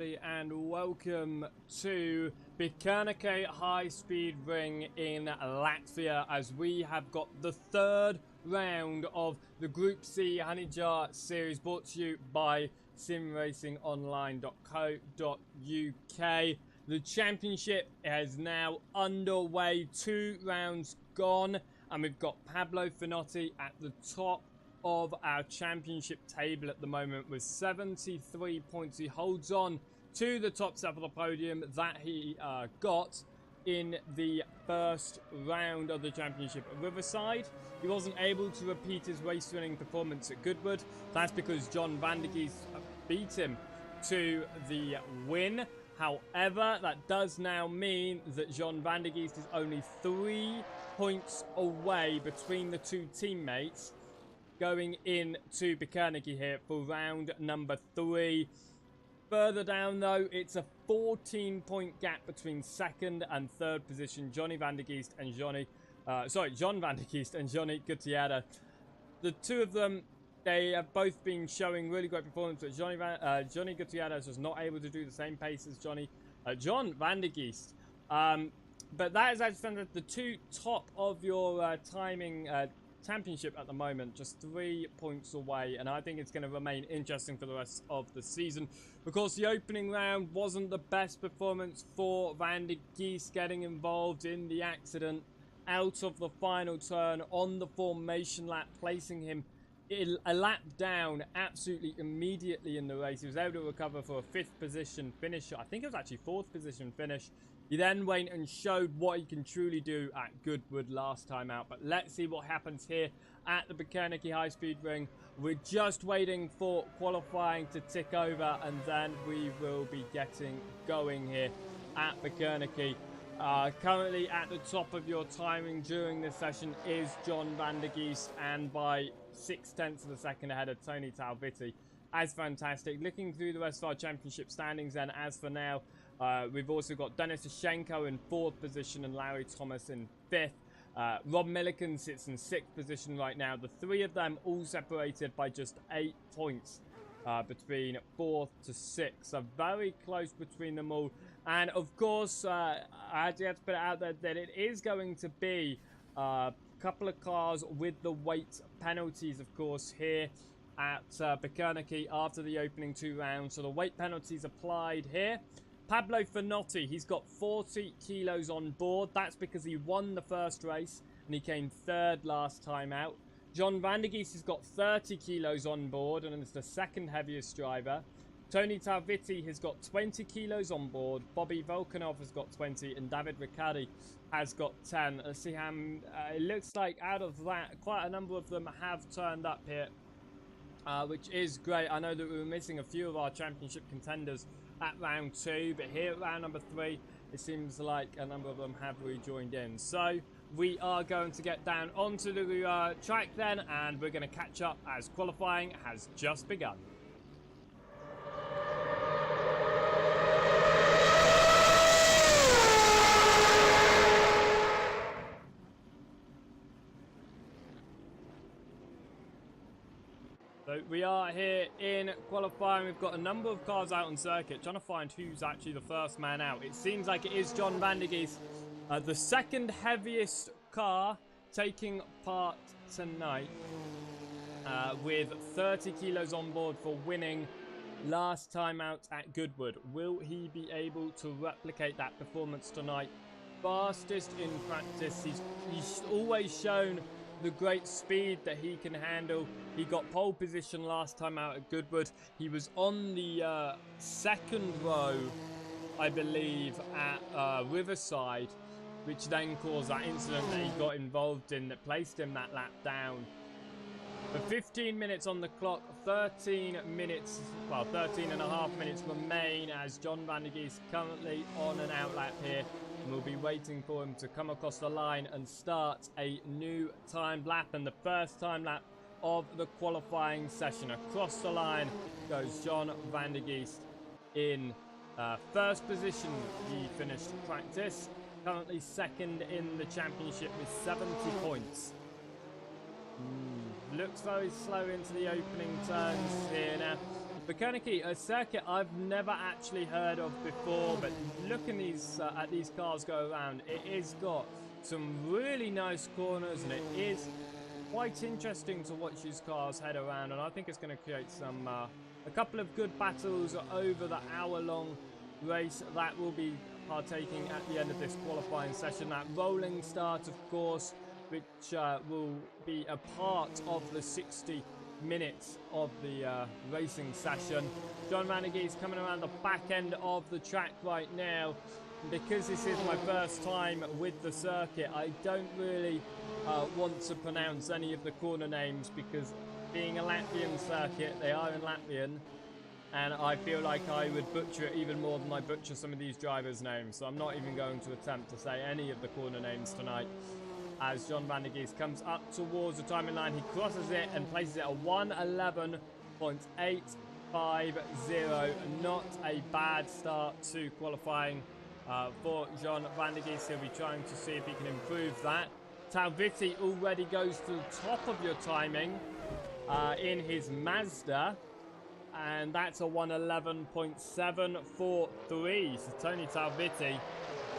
everybody, and welcome to Bikernieki High Speed Ring in Latvia, as we have got the third round of the Group C Honey Jar series, brought to you by simracingonline.co.uk. The championship is now underway, 2 rounds gone, and we've got Pablo Finotti at the top of our championship table at the moment with 73 points. He holds on to the top step of the podium that he got in the first round of the championship at Riverside. He wasn't able to repeat his race winning performance at Goodwood. That's because John van der Geest beat him to the win. However, that does now mean that John van der Geest is only 3 points away between the two teammates going into Bikernieki here for round number 3. Further down though, it's a 14-point gap between second and third position, John van der Geest and Johnny Gutierrez. The two of them, they have both been showing really great performance, but Johnny Gutierrez was not able to do the same pace as John van der Geest. But that is actually the two top of your timing championship at the moment, just 3 points away, and I think it's going to remain interesting for the rest of the season. Of course, the opening round wasn't the best performance for van der Geest, getting involved in the accident out of the final turn on the formation lap, placing him a lap down absolutely immediately in the race. He was able to recover for a 5th position finish. I think it was actually 4th position finish. He then went and showed what he can truly do at Goodwood last time out. But let's see what happens here at the Bikernieki High Speed Ring. We're just waiting for qualifying to tick over, and then we will be getting going here at Bikernieki. Currently at the top of your timing during this session is John van der Geest, and by 0.6 of a second ahead of Tony Talvitti. As fantastic. Looking through the rest of our championship standings then, as for now, we've also got Denis Ishenko in 4th position and Larry Thomas in 5th. Rob Milliken sits in 6th position right now. The 3 of them all separated by just 8 points between 4th to 6th. So very close between them all. And of course, I had to put it out there that it is going to be a couple of cars with the weight penalties, of course, here at Bikernieki after the opening 2 rounds. So the weight penalties applied here. Pablo Finotti, he's got 40 kilos on board. That's because he won the first race and he came 3rd last time out. John van der Geest has got 30 kilos on board and is the 2nd heaviest driver. Tony Talvitti has got 20 kilos on board. Bobby Volkanov has got 20 and David Riccardi has got 10. Let's see how it looks like out of that, quite a number of them have turned up here, which is great. I know that we were missing a few of our championship contenders at round 2, but here at round number 3, it seems like a number of them have rejoined in. So we are going to get down onto the track then, and we're going to catch up as qualifying has just begun. So we are here in qualifying. We've got a number of cars out on circuit, trying to find who's actually the first man out. It seems like it is John van der Geest, the 2nd heaviest car taking part tonight, with 30 kilos on board for winning last time out at Goodwood. Will he be able to replicate that performance tonight? Fastest in practice. He's always shown the great speed that he can handle. He got pole position last time out at Goodwood. He was on the 2nd row, I believe, at Riverside, which then caused that incident that he got involved in that placed him that lap down. For 15 minutes on the clock, 13 and a half minutes remain as John van der Geest currently on an out lap here. And we'll be waiting for him to come across the line and start a new timed lap, and the first time lap of the qualifying session. Across the line goes John van der Geest in 1st position. He finished practice, currently 2nd in the championship with 70 points. Looks very slow into the opening turns here now. Bikernieki, a circuit I've never actually heard of before, but looking at these cars go around, it is got some really nice corners, and it is quite interesting to watch these cars head around, and I think it's going to create some a couple of good battles over the hour-long race that will be partaking at the end of this qualifying session. That rolling start, of course, which will be a part of the 60 minutes of the racing session. John Vandergeest is coming around the back end of the track right now. Because this is my first time with the circuit, I don't really want to pronounce any of the corner names, because being a Latvian circuit, they are in Latvian, and I feel like I would butcher it even more than I butcher some of these drivers' names, so I'm not even going to attempt to say any of the corner names tonight. As John Vandergeest comes up towards the timing line, he crosses it and places it at 1:11.850. Not a bad start to qualifying for John Vandergeest. He'll be trying to see if he can improve that. Talviti already goes to the top of your timing in his Mazda, and that's a 1:11.743. So Tony Talviti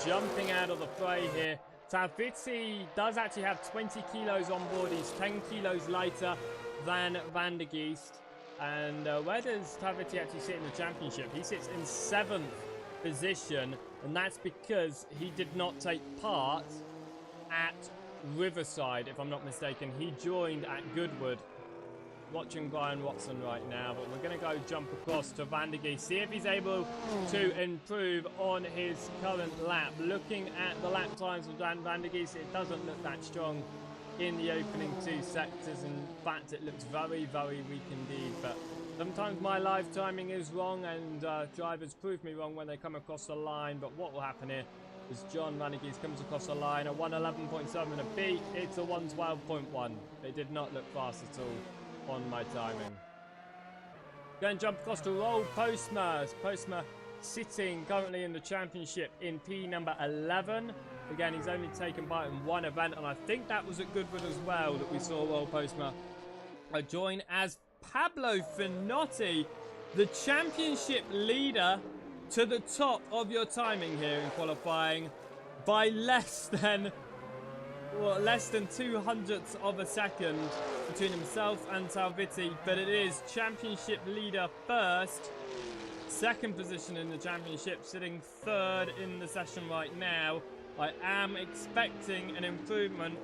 jumping out of the fray here. Talviti does actually have 20 kilos on board. He's 10 kilos lighter than Vandergeest. And where does Talviti actually sit in the championship? He sits in 7th position, and that's because he did not take part at Riverside, if I'm not mistaken. He joined at Goodwood. Watching Brian Watson right now, but we're going to go jump across to Vandergeest, see if he's able to improve on his current lap. Looking at the lap times of Vandergeest, it doesn't look that strong in the opening 2 sectors. In fact, it looks very, very weak indeed, but sometimes my live timing is wrong, and drivers prove me wrong when they come across the line. But what will happen here is John Vandergeest comes across the line at 1:11.7 and a beat. It's a 1:12.1. It did not look fast at all on my timing. Going to jump across to Roll Postma. Postma sitting currently in the championship in P number 11. Again, he's only taken part in 1 event, and I think that was at Goodwood as well that we saw Roll Postma join as Pablo Finotti, the championship leader, to the top of your timing here in qualifying by less than 200ths of a second between himself and Talviti, but it is championship leader first, 2nd position in the championship, sitting 3rd in the session right now. I am expecting an improvement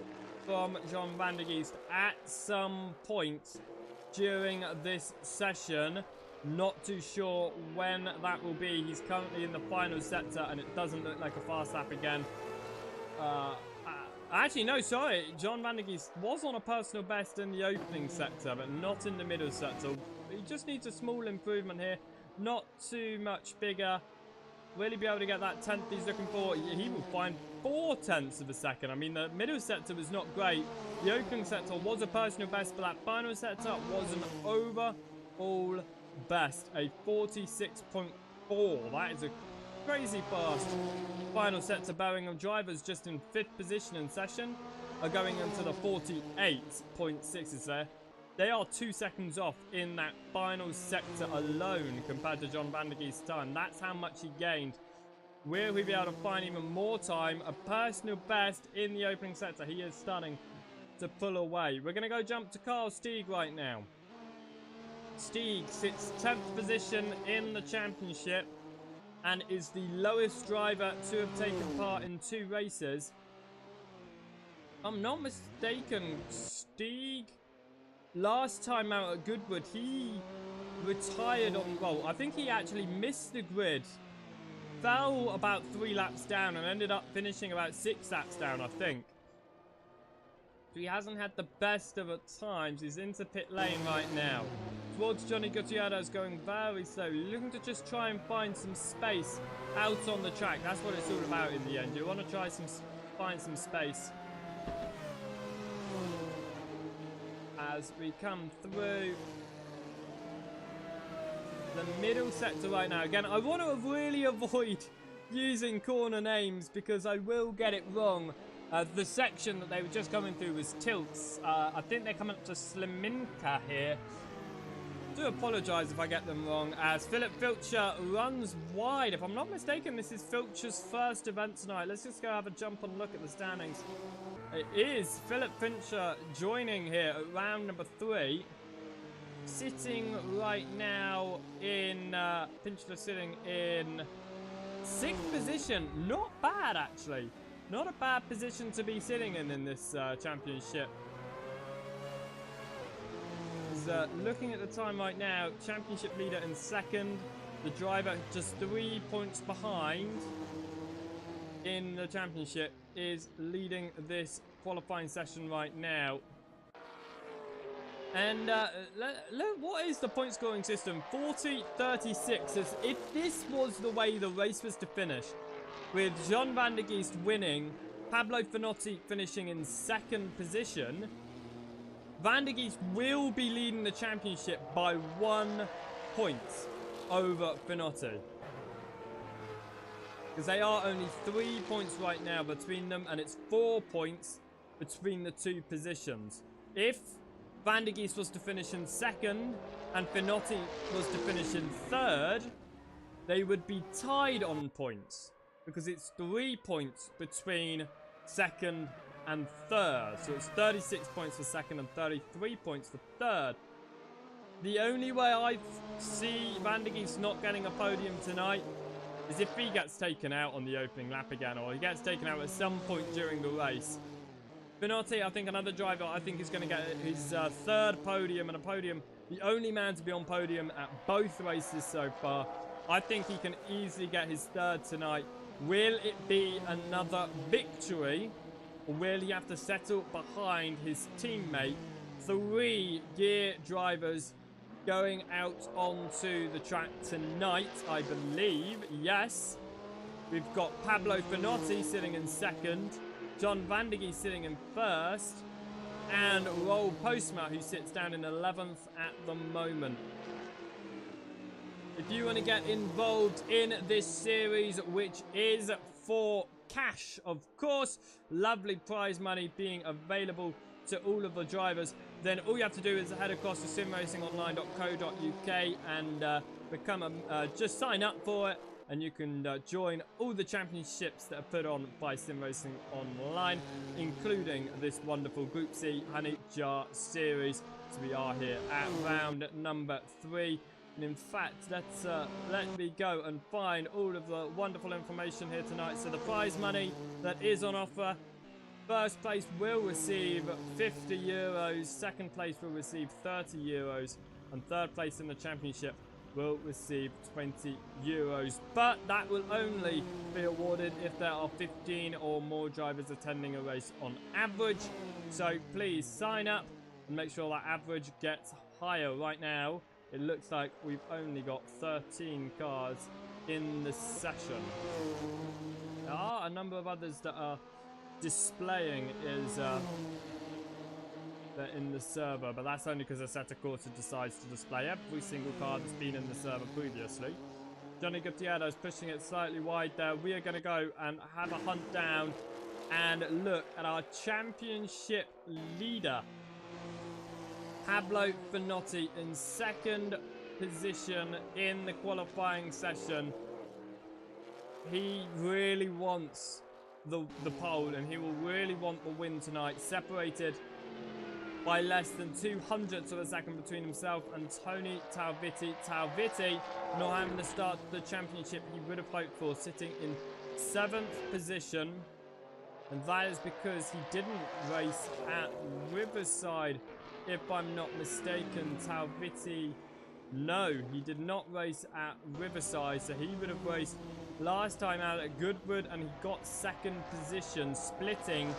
from John Vandergeest at some point during this session. Not too sure when that will be. He's currently in the final sector, and it doesn't look like a fast lap again. Actually, no, sorry. John Vandergeest was on a personal best in the opening sector, but not in the middle sector. He just needs a small improvement here. Not too much bigger. Really be able to get that 10th he's looking for. He will find 4/10ths of a second. I mean, the middle sector was not great. The opening sector was a personal best, but that final sector was an overall best. A 46.4. That is a crazy fast final sector. Birmingham drivers just in 5th position in session are going into the 48.6s there. They are 2 seconds off in that final sector alone compared to John Vandergeest's time. That's how much he gained. Will we be able to find even more time? A personal best in the opening sector. He is starting to pull away. We're going to go jump to Carl Stieg right now. Stieg sits 10th position in the championship and is the lowest driver to have taken part in 2 races. If I'm not mistaken, Stieg, last time out at Goodwood, he retired on, well, I think he actually missed the grid, fell about 3 laps down, and ended up finishing about 6 laps down, I think. So he hasn't had the best of times. He's into pit lane right now. Towards Johnny Gutierrez, going very slowly, looking to just try and find some space out on the track. That's what it's all about in the end. You want to try find some space as we come through the middle sector right now. Again, I want to really avoid using corner names because I will get it wrong. The section that they were just coming through was Tilts. I think they're coming up to Sliminka here. Do apologise if I get them wrong, as Philip Filcher runs wide. If I'm not mistaken, this is Filcher's first event tonight. Let's just go have a jump and look at the standings. It is Philip Fincher joining here at round number 3. Sitting right now in... Fincher sitting in 6th position. Not bad, actually. Not a bad position to be sitting in this championship. Looking at the time right now, championship leader in 2nd. The driver just 3 points behind in the championship is leading this qualifying session right now. And what is the point scoring system? 40-36. As if this was the way the race was to finish, with John van der Geest winning, Pablo Finotti finishing in 2nd position, Van der Geest will be leading the championship by 1 point over Finotti. Because they are only 3 points right now between them, and it's 4 points between the 2 positions. If Van der Geest was to finish in 2nd and Finotti was to finish in 3rd, they would be tied on points. Because it's 3 points between 2nd and 3rd. So it's 36 points for 2nd and 33 points for 3rd. The only way I see Van der Geest not getting a podium tonight is if he gets taken out on the opening lap again, or he gets taken out at some point during the race. Finotti, I think another driver, I think is going to get his 3rd podium, and a podium, the only man to be on podium at both races so far. I think he can easily get his 3rd tonight. Will it be another victory, or will he have to settle behind his teammate? 3 gear drivers going out onto the track tonight, I believe. Yes. We've got Pablo Finotti sitting in 2nd, John van der Geest sitting in 1st, and Roel Postma, who sits down in 11th at the moment. If you want to get involved in this series, which is for cash, of course, lovely prize money being available to all of the drivers, then all you have to do is head across to simracingonline.co.uk and become just sign up for it, and you can join all the championships that are put on by Sim Racing Online, including this wonderful Group C Honey Jar series. So we are here at round number 3. And in fact, let me go and find all of the wonderful information here tonight. So the prize money that is on offer: first place will receive €50, second place will receive €30, and third place in the championship will receive €20. But that will only be awarded if there are 15 or more drivers attending a race on average. So please sign up and make sure that average gets higher. Right now, it looks like we've only got 13 cars in the session. There are a number of others that are displaying is they're in the server, but that's only because Assetto Corsa decides to display every single car that's been in the server previously. Johnny Gutierrez pushing it slightly wide there. We are going to go and have a hunt down and look at our championship leader, Pablo Finotti, in 2nd position in the qualifying session. He really wants the pole, and he will really want the win tonight. Separated by less than 200ths of a second between himself and Tony Talvitti. Talvitti not having the start of the championship he would have hoped for, sitting in 7th position. And that is because he didn't race at Riverside, if I'm not mistaken. Talvitti, no, he did not race at Riverside, so he would have raced last time out at Goodwood, and he got 2nd position, splitting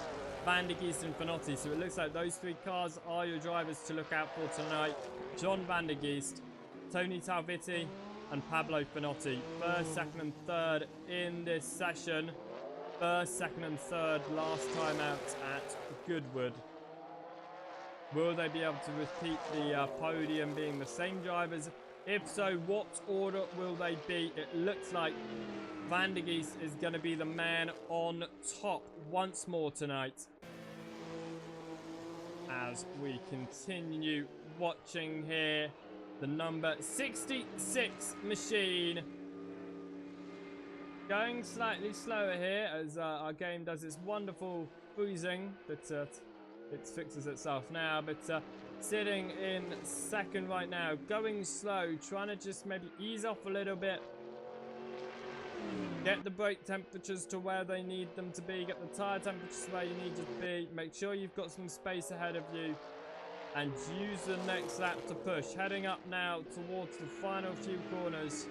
Van der Geest and Finotti. So it looks like those 3 cars are your drivers to look out for tonight: John van der Geest, Tony Talvitti, and Pablo Finotti. 1st, 2nd, and 3rd in this session. 1st, 2nd, and 3rd last time out at Goodwood. Will they be able to repeat the podium being the same drivers? If so, what order will they be? It looks like Van der Geest is going to be the man on top once more tonight, as we continue watching here the number 66 machine. Going slightly slower here as our game does its wonderful freezing, but it fixes itself now. But sitting in second right now, going slow, trying to just maybe ease off a little bit. Get the brake temperatures to where they need them to be. Get the tyre temperatures where you need it to be. Make sure you've got some space ahead of you. And use the next lap to push. Heading up now towards the final few corners.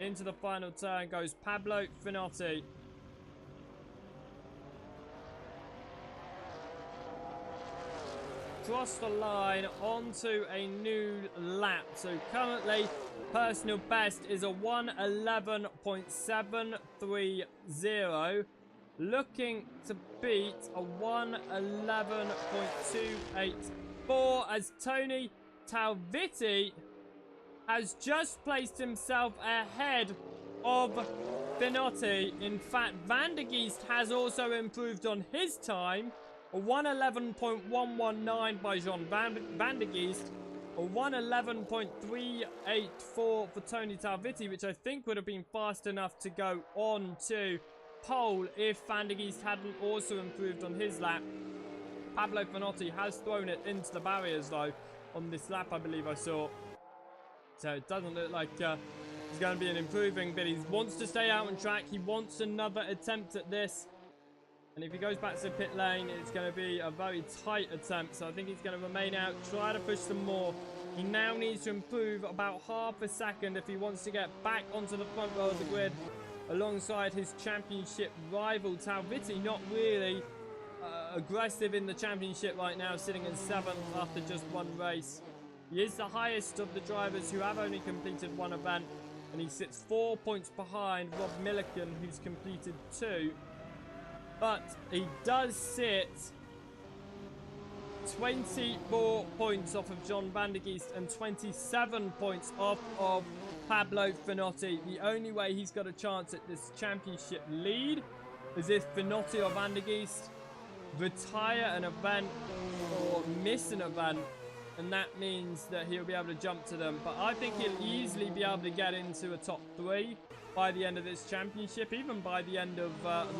Into the final turn goes Pablo Finotti. Cross the line onto a new lap. So currently, personal best is a 1:11.730. Looking to beat a 1:11.284 as Tony Talvitti has just placed himself ahead of Finotti. In fact, Van der Geest has also improved on his time. A 1:11.119 by Jean Van der Geest. A 1:11.384 for Tony Talvitti, which I think would have been fast enough to go on to pole if Van der Geest hadn't also improved on his lap. Pablo Finotti has thrown it into the barriers, though, on this lap, I believe I saw. So it doesn't look like he's going to be an improving, but he wants to stay out on track. He wants another attempt at this. And if he goes back to pit lane, it's going to be a very tight attempt. So I think he's going to remain out, try to push some more. He now needs to improve about half a second if he wants to get back onto the front row of the grid alongside his championship rival Talvitti. Not really aggressive in the championship right now, sitting in 7th after just one race. He is the highest of the drivers who have only completed one event, and he sits 4 points behind Rob Milliken, who's completed 2. But he does sit 24 points off of John Van der Geest and 27 points off of Pablo Finotti. The only way he's got a chance at this championship lead is if Finotti or Van der Geest retire an event or miss an event, and that means that he'll be able to jump to them. But I think he'll easily be able to get into a top 3 by the end of this championship, even by the end of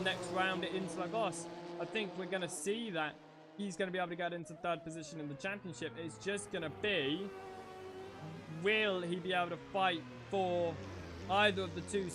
next round at Interlagos. I think we're going to see that he's going to be able to get into 3rd position in the championship. It's just going to be, will he be able to fight for either of the 2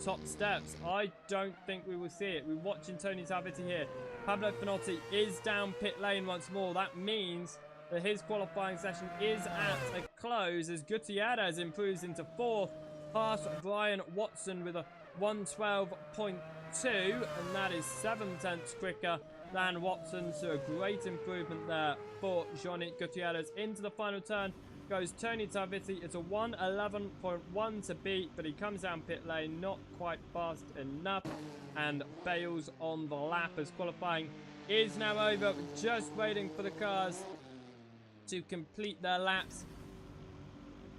top steps? I don't think we will see it. We're watching Tony Talvitti here. Pablo Finotti is down pit lane once more. That means that his qualifying session is at a close as Gutierrez improves into 4th, past Brian Watson with a 1:12.2, and that is 7/10 quicker than Watson. So a great improvement there for Johnny Gutierrez. Into the final turn goes Tony Talvitti. It's a 1:11.1 to beat, but he comes down pit lane not quite fast enough and fails on the lap as qualifying is now over. Just waiting for the cars to complete their laps,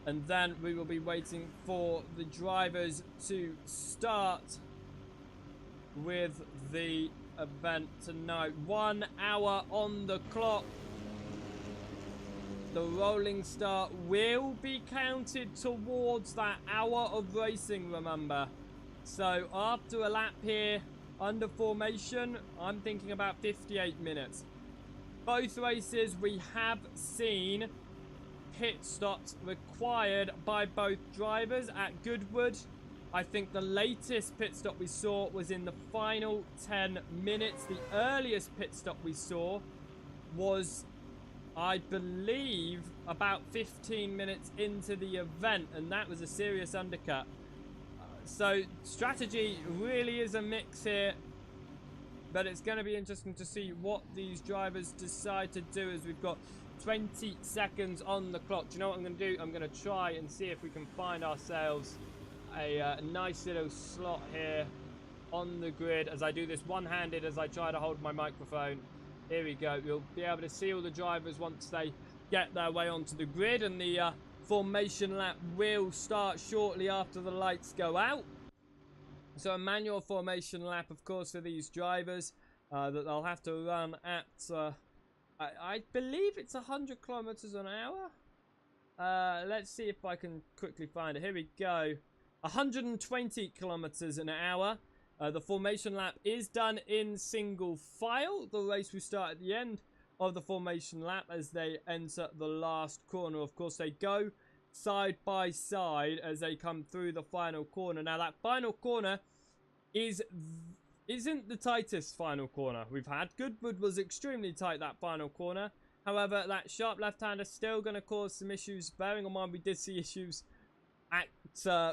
and then we will be waiting for the drivers to start with the event tonight. 1 hour on the clock. The rolling start will be counted towards that hour of racing, remember. So after a lap here under formation, I'm thinking about 58 minutes. Both races we have seen pit stops required by both drivers at Goodwood. I think the latest pit stop we saw was in the final 10 minutes. The earliest pit stop we saw was, I believe, about 15 minutes into the event, and that was a serious undercut. So strategy really is a mix here, but it's going to be interesting to see what these drivers decide to do as we've got 20 seconds on the clock. Do you know what I'm going to do? I'm going to try and see if we can find ourselves a nice little slot here on the grid as I do this one-handed as I try to hold my microphone. Here we go. You'll be able to see all the drivers once they get their way onto the grid, and the formation lap will start shortly after the lights go out. So a manual formation lap, of course, for these drivers that they'll have to run at, I believe it's 100 kilometers an hour. Let's see if I can quickly find it. Here we go. 120 kilometers an hour. The formation lap is done in single file. The race will start at the end of the formation lap as they enter the last corner. Of course, they go side by side as they come through the final corner. Now, that final corner isn't the tightest final corner we've had. Goodwood was extremely tight, that final corner. However, that sharp left-hander still going to cause some issues. Bearing in mind, we did see issues at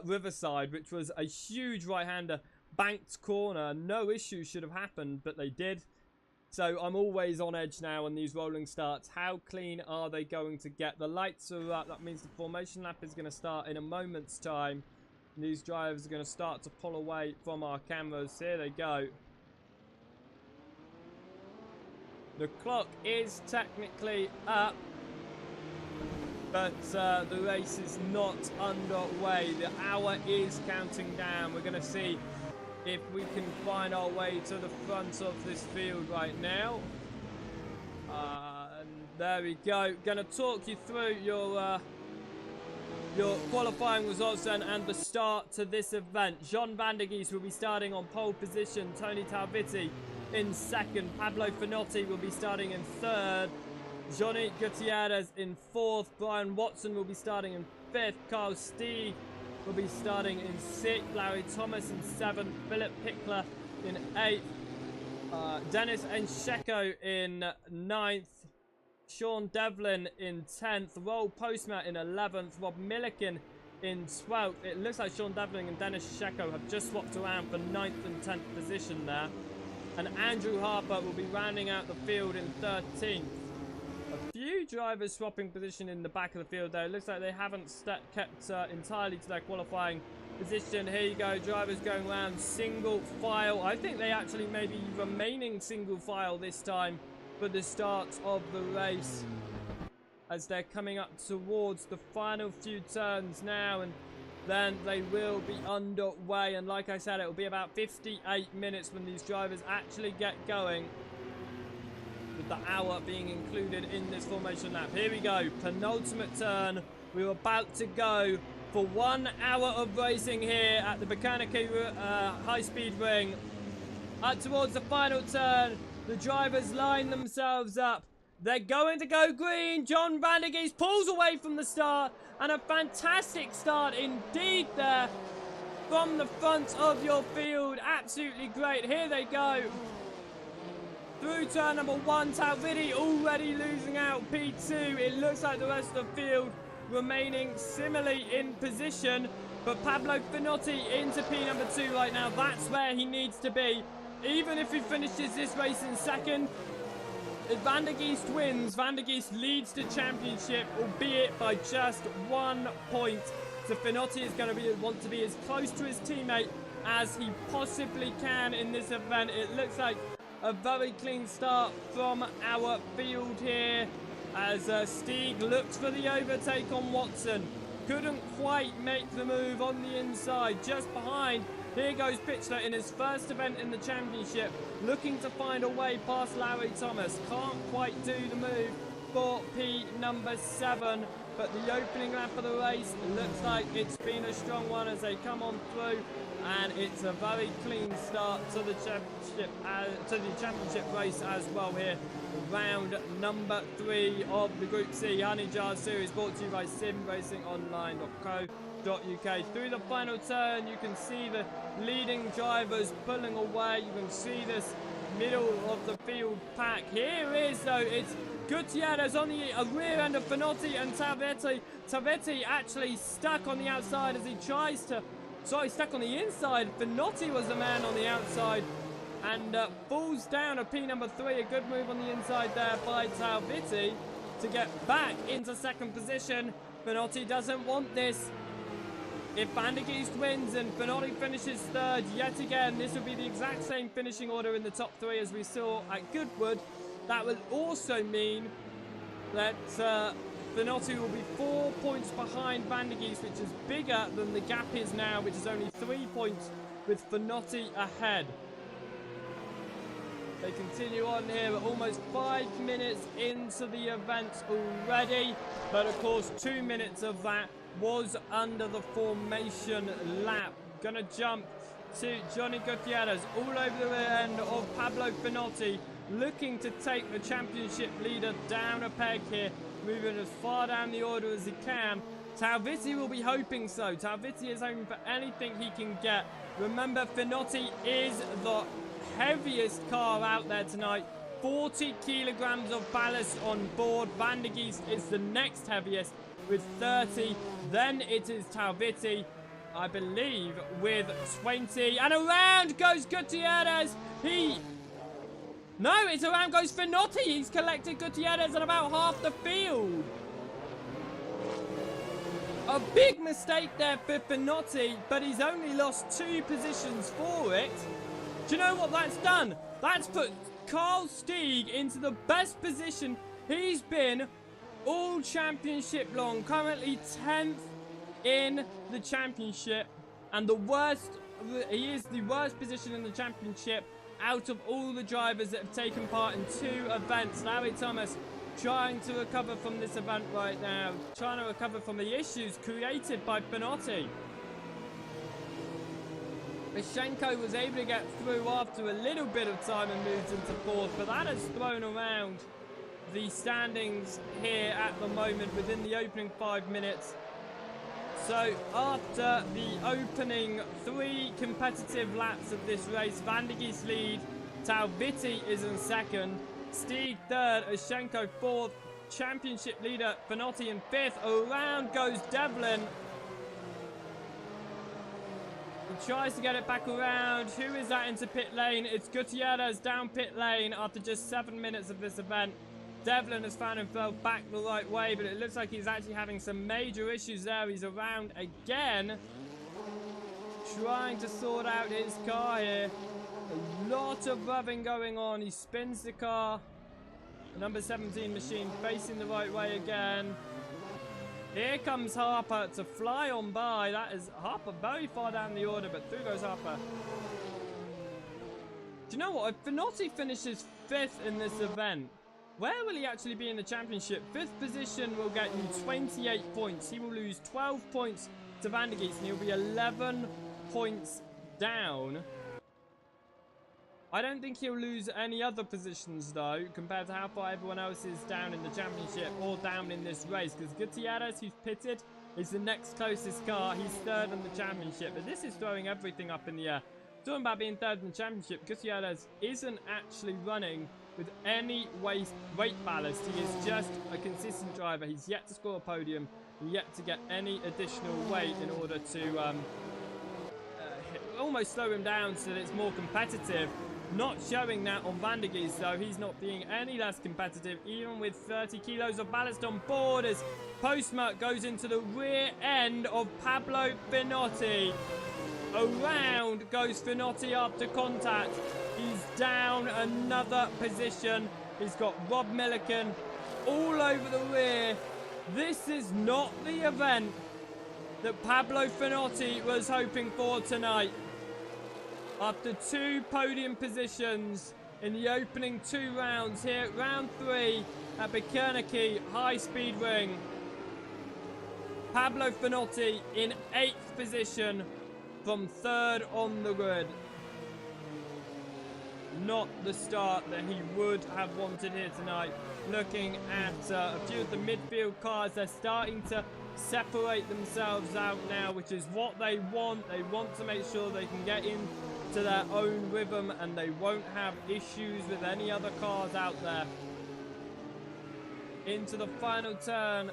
Riverside, which was a huge right-hander banked corner. No issues should have happened, but they did. So I'm always on edge now on these rolling starts. How clean are they going to get? The lights are up. That means the formation lap is going to start in a moment's time. And these drivers are going to start to pull away from our cameras. Here they go. The clock is technically up, but the race is not underway. The hour is counting down. We're going to see if we can find our way to the front of this field right now. And there we go. Going to talk you through your qualifying results then and the start to this event. John van der Geest will be starting on pole position. Tony Talvitti in second. Pablo Finotti will be starting in third. Johnny Gutierrez in fourth. Brian Watson will be starting in fifth. Carl Stieg will be starting in sixth. Larry Thomas in seventh. Philip Pickler in eighth. Dennis Ensheko in ninth. Sean Devlin in 10th. Roel Postma in 11th. Rob Milliken in 12th. It looks like Sean Devlin and Dennis Sheko have just swapped around for 9th and 10th position there. And Andrew Harper will be rounding out the field in 13th. A few drivers swapping position in the back of the field there. It looks like they haven't kept entirely to their qualifying position. Here you go, drivers going around single file. I think they actually may be remaining single file this time for the start of the race, as they're coming up towards the final few turns now, and then they will be underway. And like I said, it will be about 58 minutes when these drivers actually get going, with the hour being included in this formation lap. Here we go, penultimate turn. We're about to go for 1 hour of racing here at the Bikernieki high-speed ring. Up towards the final turn, the drivers line themselves up. They're going to go green. John van der Geest pulls away from the start, and a fantastic start indeed there from the front of your field. Absolutely great. Here they go. Through turn number 1, Talvitti already losing out P2. It looks like the rest of the field remaining similarly in position, but Pablo Finotti into P number 2 right now. That's where he needs to be. Even if he finishes this race in second, if Van der Geest wins, Van der Geest leads the championship, albeit by just 1 point. So Finotti is going to want to be as close to his teammate as he possibly can in this event. It looks like a very clean start from our field here, as Stieg looks for the overtake on Watson. Couldn't quite make the move on the inside, just behind. Here goes Pitchler in his first event in the championship, looking to find a way past Larry Thomas. Can't quite do the move for P number 7, but the opening lap of the race looks like it's been a strong one as they come on through, and it's a very clean start to the championship race as well here. Round number 3 of the Group C Honey Jar Series, brought to you by simracingonline.co.uk. Through the final turn, you can see the leading drivers pulling away. You can see this middle of the field pack. Here is, though, it's Gutierrez on the rear end of Finotti and Talvitti. Talvitti actually stuck on the outside as he tries to... Sorry, stuck on the inside. Finotti was the man on the outside, and falls down at P number 3. A good move on the inside there by Talvitti to get back into second position. Finotti doesn't want this. If Van der Geest wins and Finotti finishes third yet again, this will be the exact same finishing order in the top 3 as we saw at Goodwood. That will also mean that Finotti will be 4 points behind Van der Geest, which is bigger than the gap is now, which is only 3 points with Finotti ahead. They continue on here. We're almost 5 minutes into the event already. But of course, 2 minutes of that was under the formation lap. Gonna jump to Johnny Gutierrez all over the rear end of Pablo Finotti, looking to take the championship leader down a peg here, moving as far down the order as he can. Talvitti will be hoping so. Talvitti is hoping for anything he can get. Remember, Finotti is the heaviest car out there tonight. 40 kilograms of ballast on board. Van der Geest is the next heaviest with 30. Then it is Talvitti, I believe, with 20. And around goes Gutierrez. No, it's around goes Finotti. He's collected Gutierrez at about half the field. A big mistake there for Finotti, but he's only lost 2 positions for it. Do you know what that's done? That's put Carl Stieg into the best position he's been all championship long. Currently 10th in the championship, and he is the worst position in the championship out of all the drivers that have taken part in 2 events. Larry Thomas trying to recover from this event right now, trying to recover from the issues created by Finotti. Mishenko was able to get through after a little bit of time and moved into 4th, but that has thrown around the standings here at the moment within the opening 5 minutes. So after the opening 3 competitive laps of this race, Van der Geest lead, Talvitti is in 2nd, Stieg 3rd, Ashenko 4th, championship leader Finotti in 5th. Around goes Devlin. He tries to get it back around. Who is that into pit lane? It's Gutierrez down pit lane after just 7 minutes of this event. Devlin has found himself back the right way, but it looks like he's actually having some major issues there. He's around again, trying to sort out his car here. A lot of revving going on. He spins the car. Number 17 machine facing the right way again. Here comes Harper to fly on by. That is Harper very far down the order, but through goes Harper. Do you know what? If Finotti finishes 5th in this event, where will he actually be in the championship? 5th position will get you 28 points. He will lose 12 points to Van der Geest, and he'll be 11 points down. I don't think he'll lose any other positions, though, compared to how far everyone else is down in the championship or down in this race, because Gutierrez, who's pitted, is the next closest car. He's 3rd in the championship, but this is throwing everything up in the air. Talking about being 3rd in the championship, Gutierrez isn't actually running with any weight ballast. He is just a consistent driver. He's yet to score a podium, yet to get any additional weight in order to almost slow him down so that it's more competitive. Not showing that on Van der Geest, though. He's not being any less competitive, even with 30 kilos of ballast on board, as Postma goes into the rear end of Pablo Finotti. Around goes Finotti after contact. He's down another position. He's got Rob Milliken all over the rear. This is not the event that Pablo Finotti was hoping for tonight. After 2 podium positions in the opening 2 rounds here at round 3 at Bikernieki High Speed Ring, Pablo Finotti in 8th position from 3rd on the grid. Not the start that he would have wanted here tonight. Looking at a few of the midfield cars, they're starting to separate themselves out now, which is what they want. They want to make sure they can get into their own rhythm and they won't have issues with any other cars out there. Into the final turn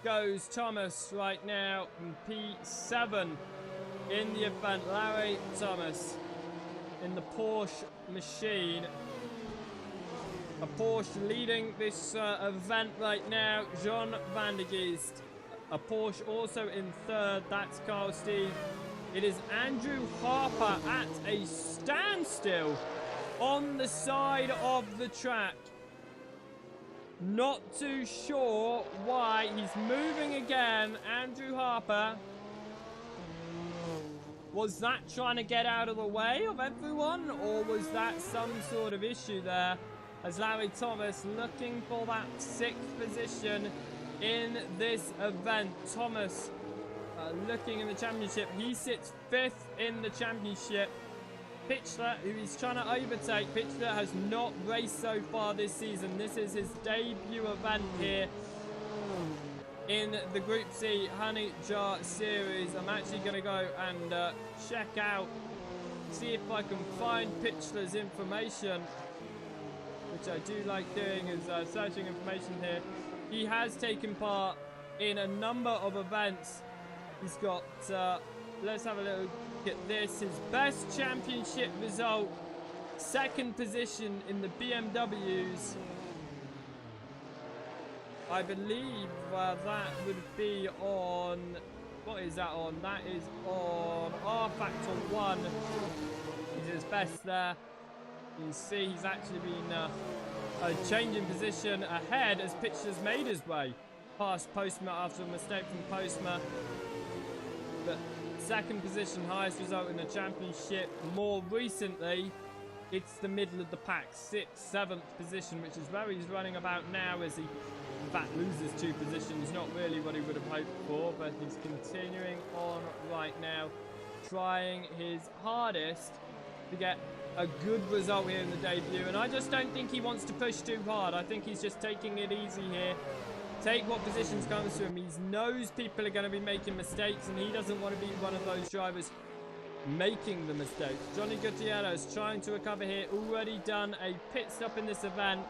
goes Thomas right now in P7 in the event. Larry Thomas in the Porsche machine. A Porsche leading this event right now. John Van der Geest. A Porsche also in 3rd. That's Carl Steve. It is Andrew Harper at a standstill on the side of the track. Not too sure why. He's moving again. Andrew Harper Was that trying to get out of the way of everyone, or was that some sort of issue there? As Larry Thomas looking for that 6th position in this event. Thomas looking in the championship. He sits 5th in the championship. Pitchler, who he's trying to overtake. Pitchler has not raced so far this season. This is his debut event here in the Group C Honey Jar Series. I'm actually going to go and check out, see if I can find Pitchler's information, which I do like doing, is searching information here. He has taken part in a number of events. He's got, let's have a little look at this. His best championship result, 2nd position in the BMWs. I believe that would be on, what is that on? That is on R Factor 1. He's his best there. You can see he's actually been changing position ahead as Pitchler's made his way past Postma after a mistake from Postma. But 2nd position, highest result in the championship. More recently, it's the middle of the pack, 6th, 7th position, which is where he's running about now, as he in fact loses 2 positions. Not really what he would have hoped for, but he's continuing on right now, trying his hardest to get a good result here in the debut. And I just don't think he wants to push too hard. I think he's just taking it easy here. Take what positions comes to him. He knows people are going to be making mistakes, and he doesn't want to be one of those drivers making the mistake. Johnny Gutierrez trying to recover here. Already done a pit stop in this event.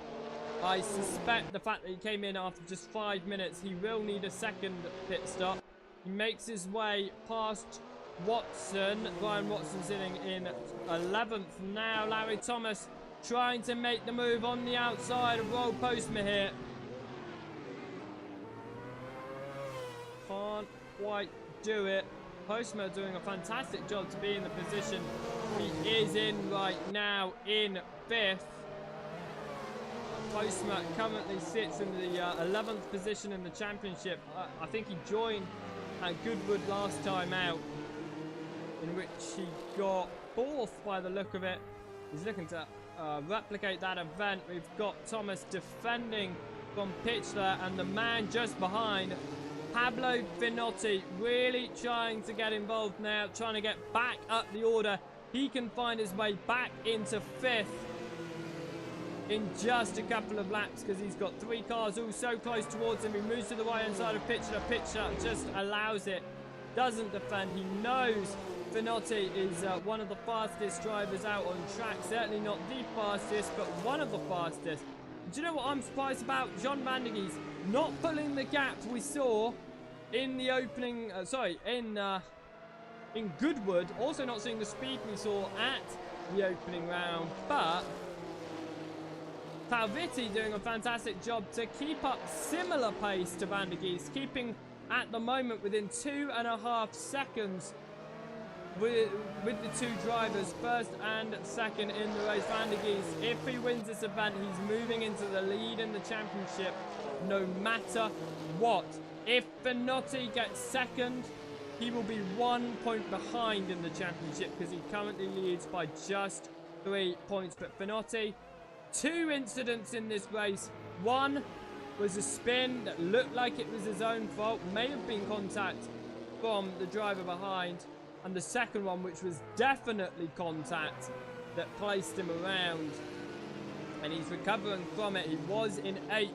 I suspect the fact that he came in after just 5 minutes, he will need a 2nd pit stop. He makes his way past Watson. Ryan Watson sitting in 11th now. Larry Thomas trying to make the move on the outside of Roll Postma here. Can't quite do it. Postma doing a fantastic job to be in the position he is in right now in 5th. Postma currently sits in the 11th position in the championship. I think he joined at Goodwood last time out, in which he got 4th by the look of it. He's looking to replicate that event. We've got Thomas defending from Pitchler, and the man just behind, Pablo Finotti, really trying to get involved now, trying to get back up the order. He can find his way back into 5th in just a couple of laps, because he's got 3 cars all so close towards him. He moves to the right hand side of Pitchler. Pitchler just allows it, doesn't defend. He knows Finotti is one of the fastest drivers out on track. Certainly not the fastest, but one of the fastest. Do you know what I'm surprised about? John Van der Geest not pulling the gap we saw in the opening, in Goodwood. Also not seeing the speed we saw at the opening round, but Palvitti doing a fantastic job to keep up similar pace to Van der Geest, keeping at the moment within 2.5 seconds with the 2 drivers, 1st and 2nd in the race. Van der Geest, if he wins this event, he's moving into the lead in the championship no matter what. If Finotti gets 2nd, he will be 1 point behind in the championship, because he currently leads by just 3 points. But Finotti, 2 incidents in this race. One was a spin that looked like it was his own fault, may have been contact from the driver behind, and the second one, which was definitely contact, that placed him around, and he's recovering from it. He was in 8th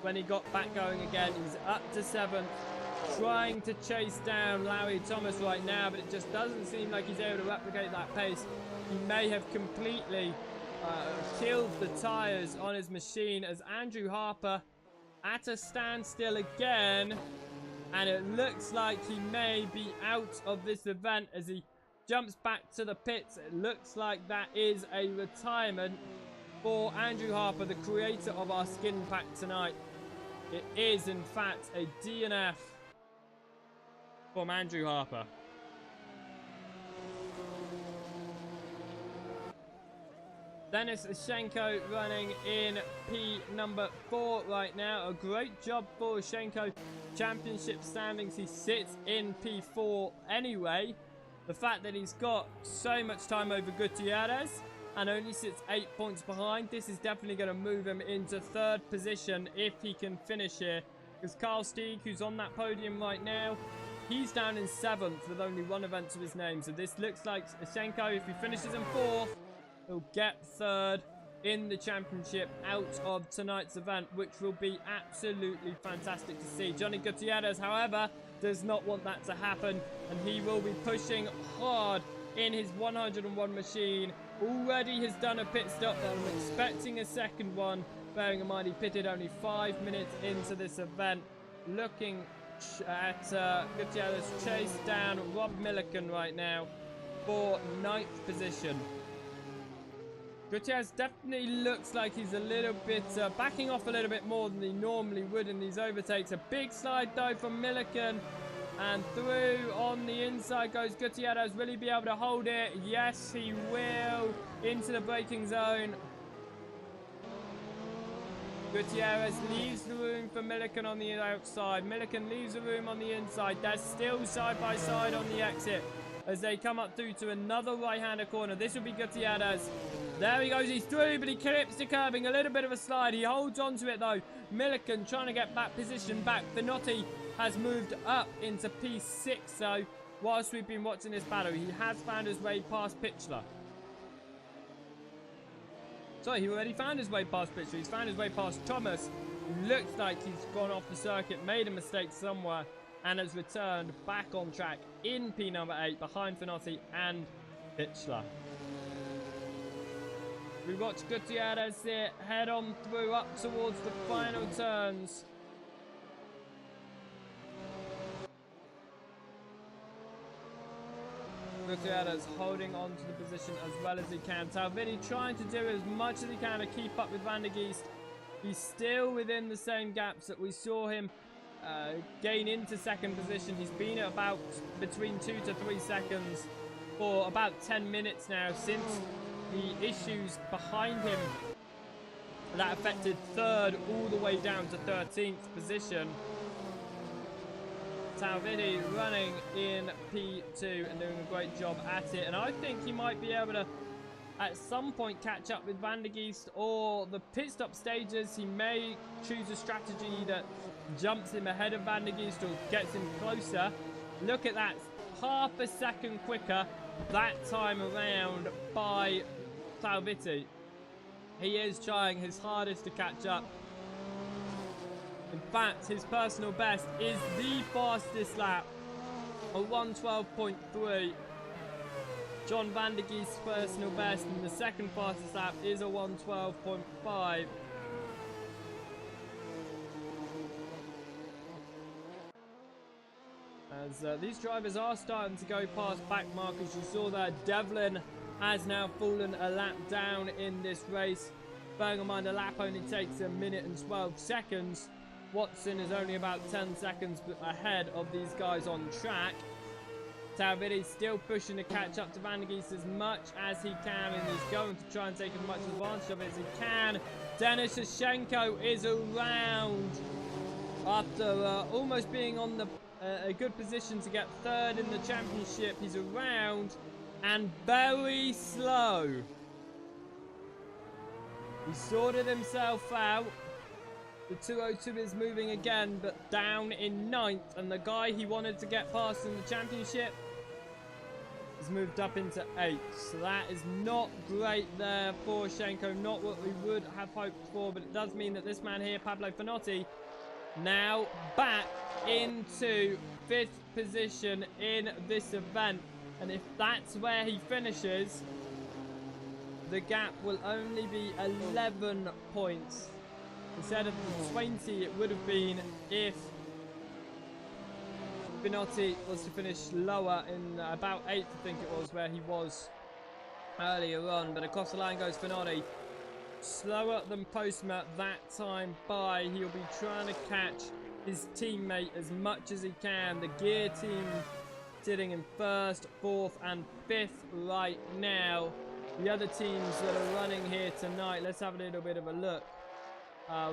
when he got back going again. He's up to 7th, trying to chase down Larry Thomas right now, but it just doesn't seem like he's able to replicate that pace. He may have completely killed the tires on his machine, as Andrew Harper at a standstill again, and it looks like he may be out of this event as he jumps back to the pits. It looks like that is a retirement for Andrew Harper, the creator of our skin pack tonight. It is in fact a DNF from Andrew Harper. Dennis Shenko running in P number 4 right now. A great job for Shenko. Championship standings, he sits in P4 anyway. The fact that he's got so much time over Gutierrez and only sits 8 points behind, this is definitely going to move him into 3rd position if he can finish here. Because Carl Stieg, who's on that podium right now, he's down in 7th with only 1 event to his name. So this looks like Assetto, if he finishes in 4th, he'll get 3rd in the championship out of tonight's event, which will be absolutely fantastic to see. Johnny Gutierrez, however, does not want that to happen, and he will be pushing hard in his 101 machine. Already has done a pit stop, but I'm expecting a second one, bearing in mind he pitted only 5 minutes into this event. Looking at Gutierrez chase down Rob Milliken right now for 9th position. Gutierrez definitely looks like he's a little bit backing off a little bit more than he normally would in these overtakes. A big slide though from Milliken, and through on the inside goes Gutierrez. Will he be able to hold it? Yes, he will. Into the braking zone. Gutierrez leaves the room for Milliken on the outside. Milliken leaves the room on the inside. They're still side by side on the exit as they come up through to another right-hander corner. This will be Gutierrez. There he goes, he's through, but he clips the curbing. A little bit of a slide. He holds on to it, though. Milliken trying to get back position back. Finotti has moved up into P6, so whilst we've been watching this battle, he has found his way past Pitchler. Sorry, he already found his way past Pitchler. He's found his way past Thomas. Looks like he's gone off the circuit, made a mistake somewhere, and has returned back on track in P number 8 behind Finotti and Pitchler. We watch Gutierrez here head on through up towards the final turns. Gutierrez holding on to the position as well as he can. Talvini trying to do as much as he can to keep up with Van der Geest. He's still within the same gaps that we saw him gain into 2nd position. He's been at about between 2 to 3 seconds for about 10 minutes now since the issues behind him that affected 3rd all the way down to 13th position. Talvini running in P2 and doing a great job at it, and I think he might be able to at some point catch up with Van der Geest, or the pit stop stages he may choose a strategy that jumps him ahead of Van der Geest or gets him closer. Look at that, half a second quicker that time around by Talvini. He is trying his hardest to catch up. In fact, his personal best is the fastest lap, a 1:12.3. John Van der Geest's personal best and the second fastest lap is a 1:12.5. As these drivers are starting to go past back markers, you saw that Devlin has now fallen a lap down in this race. Bearing in mind a lap only takes 1 minute and 12 seconds. Watson is only about 10 seconds ahead of these guys on track. Talvini still pushing to catch up to Van der Geest as much as he can, and he's going to try and take as much advantage of it as he can. Denis Shashenko is around after almost being on the a good position to get 3rd in the championship. He's around and very slow. He sorted himself out. The 202 is moving again, but down in 9th, and the guy he wanted to get past in the championship has moved up into 8th. So that is not great there for Shenko, not what we would have hoped for, but it does mean that this man here, Pablo Finotti, now back into 5th position in this event. And if that's where he finishes, the gap will only be 11 points. Instead of the 20 it would have been if Finotti was to finish lower in about 8th, I think it was, where he was earlier on. But across the line goes Finotti. Slower than Postma that time by. He'll be trying to catch his teammate as much as he can. The gear team sitting in 1st, 4th and 5th right now. The other teams that are running here tonight, let's have a little bit of a look.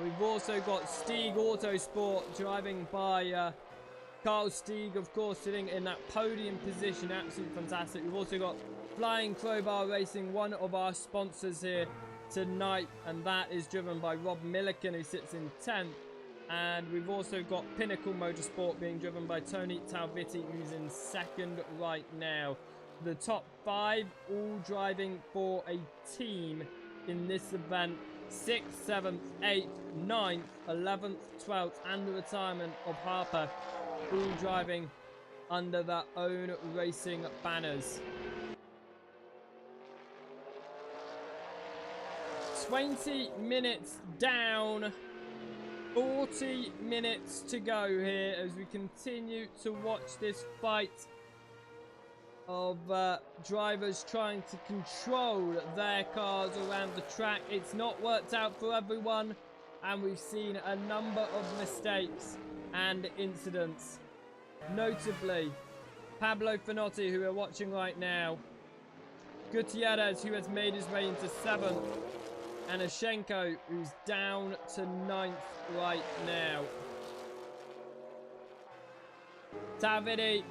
We've also got Stieg Autosport driving by Carl Stieg, of course, sitting in that podium position. Absolutely fantastic. We've also got Flying Crowbar Racing, one of our sponsors here tonight, and that is driven by Rob Milliken, who sits in 10th. And we've also got Pinnacle Motorsport being driven by Tony Talvitti, who's in 2nd right now. The top 5 all driving for a team in this event. 6th, 7th, 8th, 9th, 11th, 12th, and the retirement of Harper, all driving under their own racing banners. 20 minutes down, 40 minutes to go here as we continue to watch this fight of drivers trying to control their cars around the track. It's not worked out for everyone, and we've seen a number of mistakes and incidents. Notably, Pablo Finotti, who we're watching right now, Gutierrez, who has made his way into 7th, and Ashenko, who's down to 9th right now. Talvitti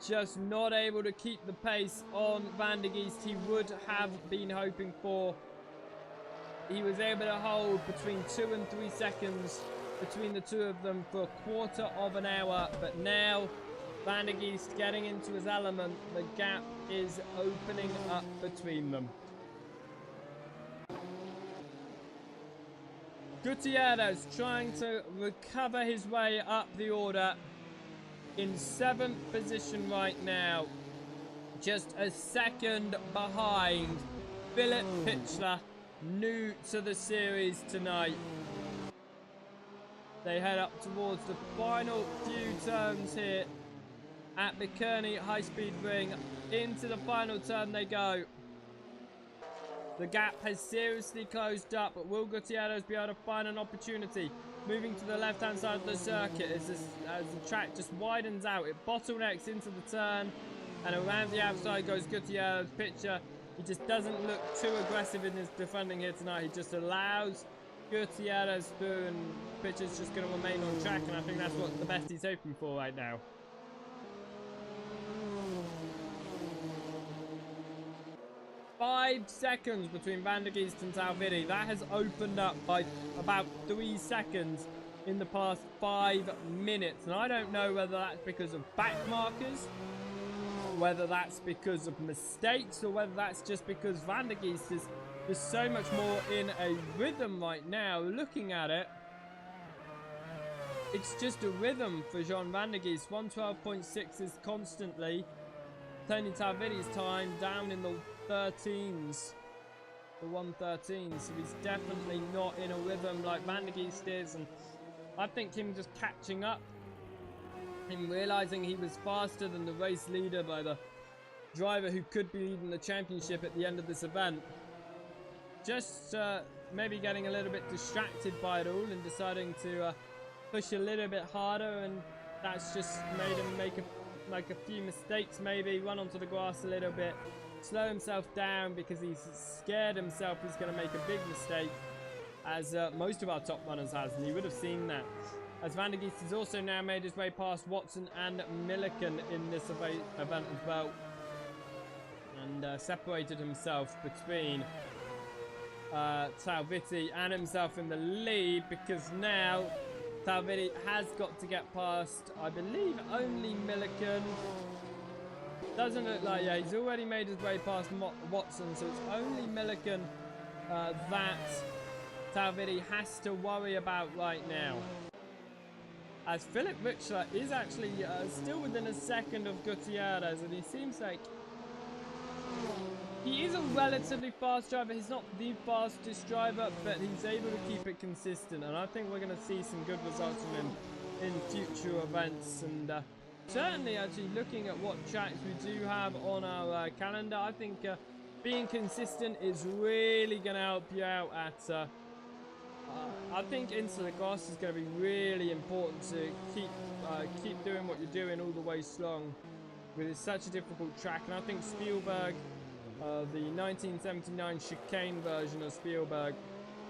just not able to keep the pace on Van der Geest he would have been hoping for. He was able to hold between 2 and 3 seconds between the two of them for a quarter of an hour, but now Van der Geest getting into his element, the gap is opening up between them. Gutierrez trying to recover his way up the order in 7th position right now, just a second behind Philip Pitchler, new to the series tonight. They head up towards the final few turns here at Bikernieki High Speed Ring. Into the final turn they go. The gap has seriously closed up, but will Gutierrez be able to find an opportunity? Moving to the left-hand side of the circuit as the track just widens out. It bottlenecks into the turn, and around the outside goes Gutierrez. Pitcher, he just doesn't look too aggressive in his defending here tonight. He just allows Gutierrez through, and Pitcher's just going to remain on track, and I think that's what the best he's hoping for right now. Five seconds between Van der Geest and Talvitti. That has opened up by about 3 seconds in the past 5 minutes. And I don't know whether that's because of back markers, whether that's because of mistakes, or whether that's just because Van der Geest is just so much more in a rhythm right now. Looking at it, it's just a rhythm for Jean Van der Geest. 112.6 is constantly. Tony Talvitti's time down in the 13s, the 113s, so he's definitely not in a rhythm like Van der Geest is, and I think him just catching up, him realizing he was faster than the race leader by the driver who could be leading the championship at the end of this event, just maybe getting a little bit distracted by it all and deciding to push a little bit harder, and that's just made him make a few mistakes, maybe run onto the grass a little bit, slow himself down because he's scared himself he's going to make a big mistake, as most of our top runners has, and you would have seen that. As Van der Geest has also now made his way past Watson and Milliken in this event as well, and separated himself between Talvitti and himself in the lead, because now Talvitti has got to get past, I believe, only Milliken. Doesn't look like, yeah, he's already made his way past Watson, so it's only Milliken that Talvitti has to worry about right now. As Philip Richler is actually still within a second of Gutierrez, and he seems like he is a relatively fast driver. He's not the fastest driver, but he's able to keep it consistent, and I think we're going to see some good results from him in future events. And certainly, actually, looking at what tracks we do have on our calendar, I think being consistent is really going to help you out at I think Into the Grass is going to be really important to keep doing what you're doing all the way strong, with it's such a difficult track. And I think Spielberg, the 1979 chicane version of Spielberg,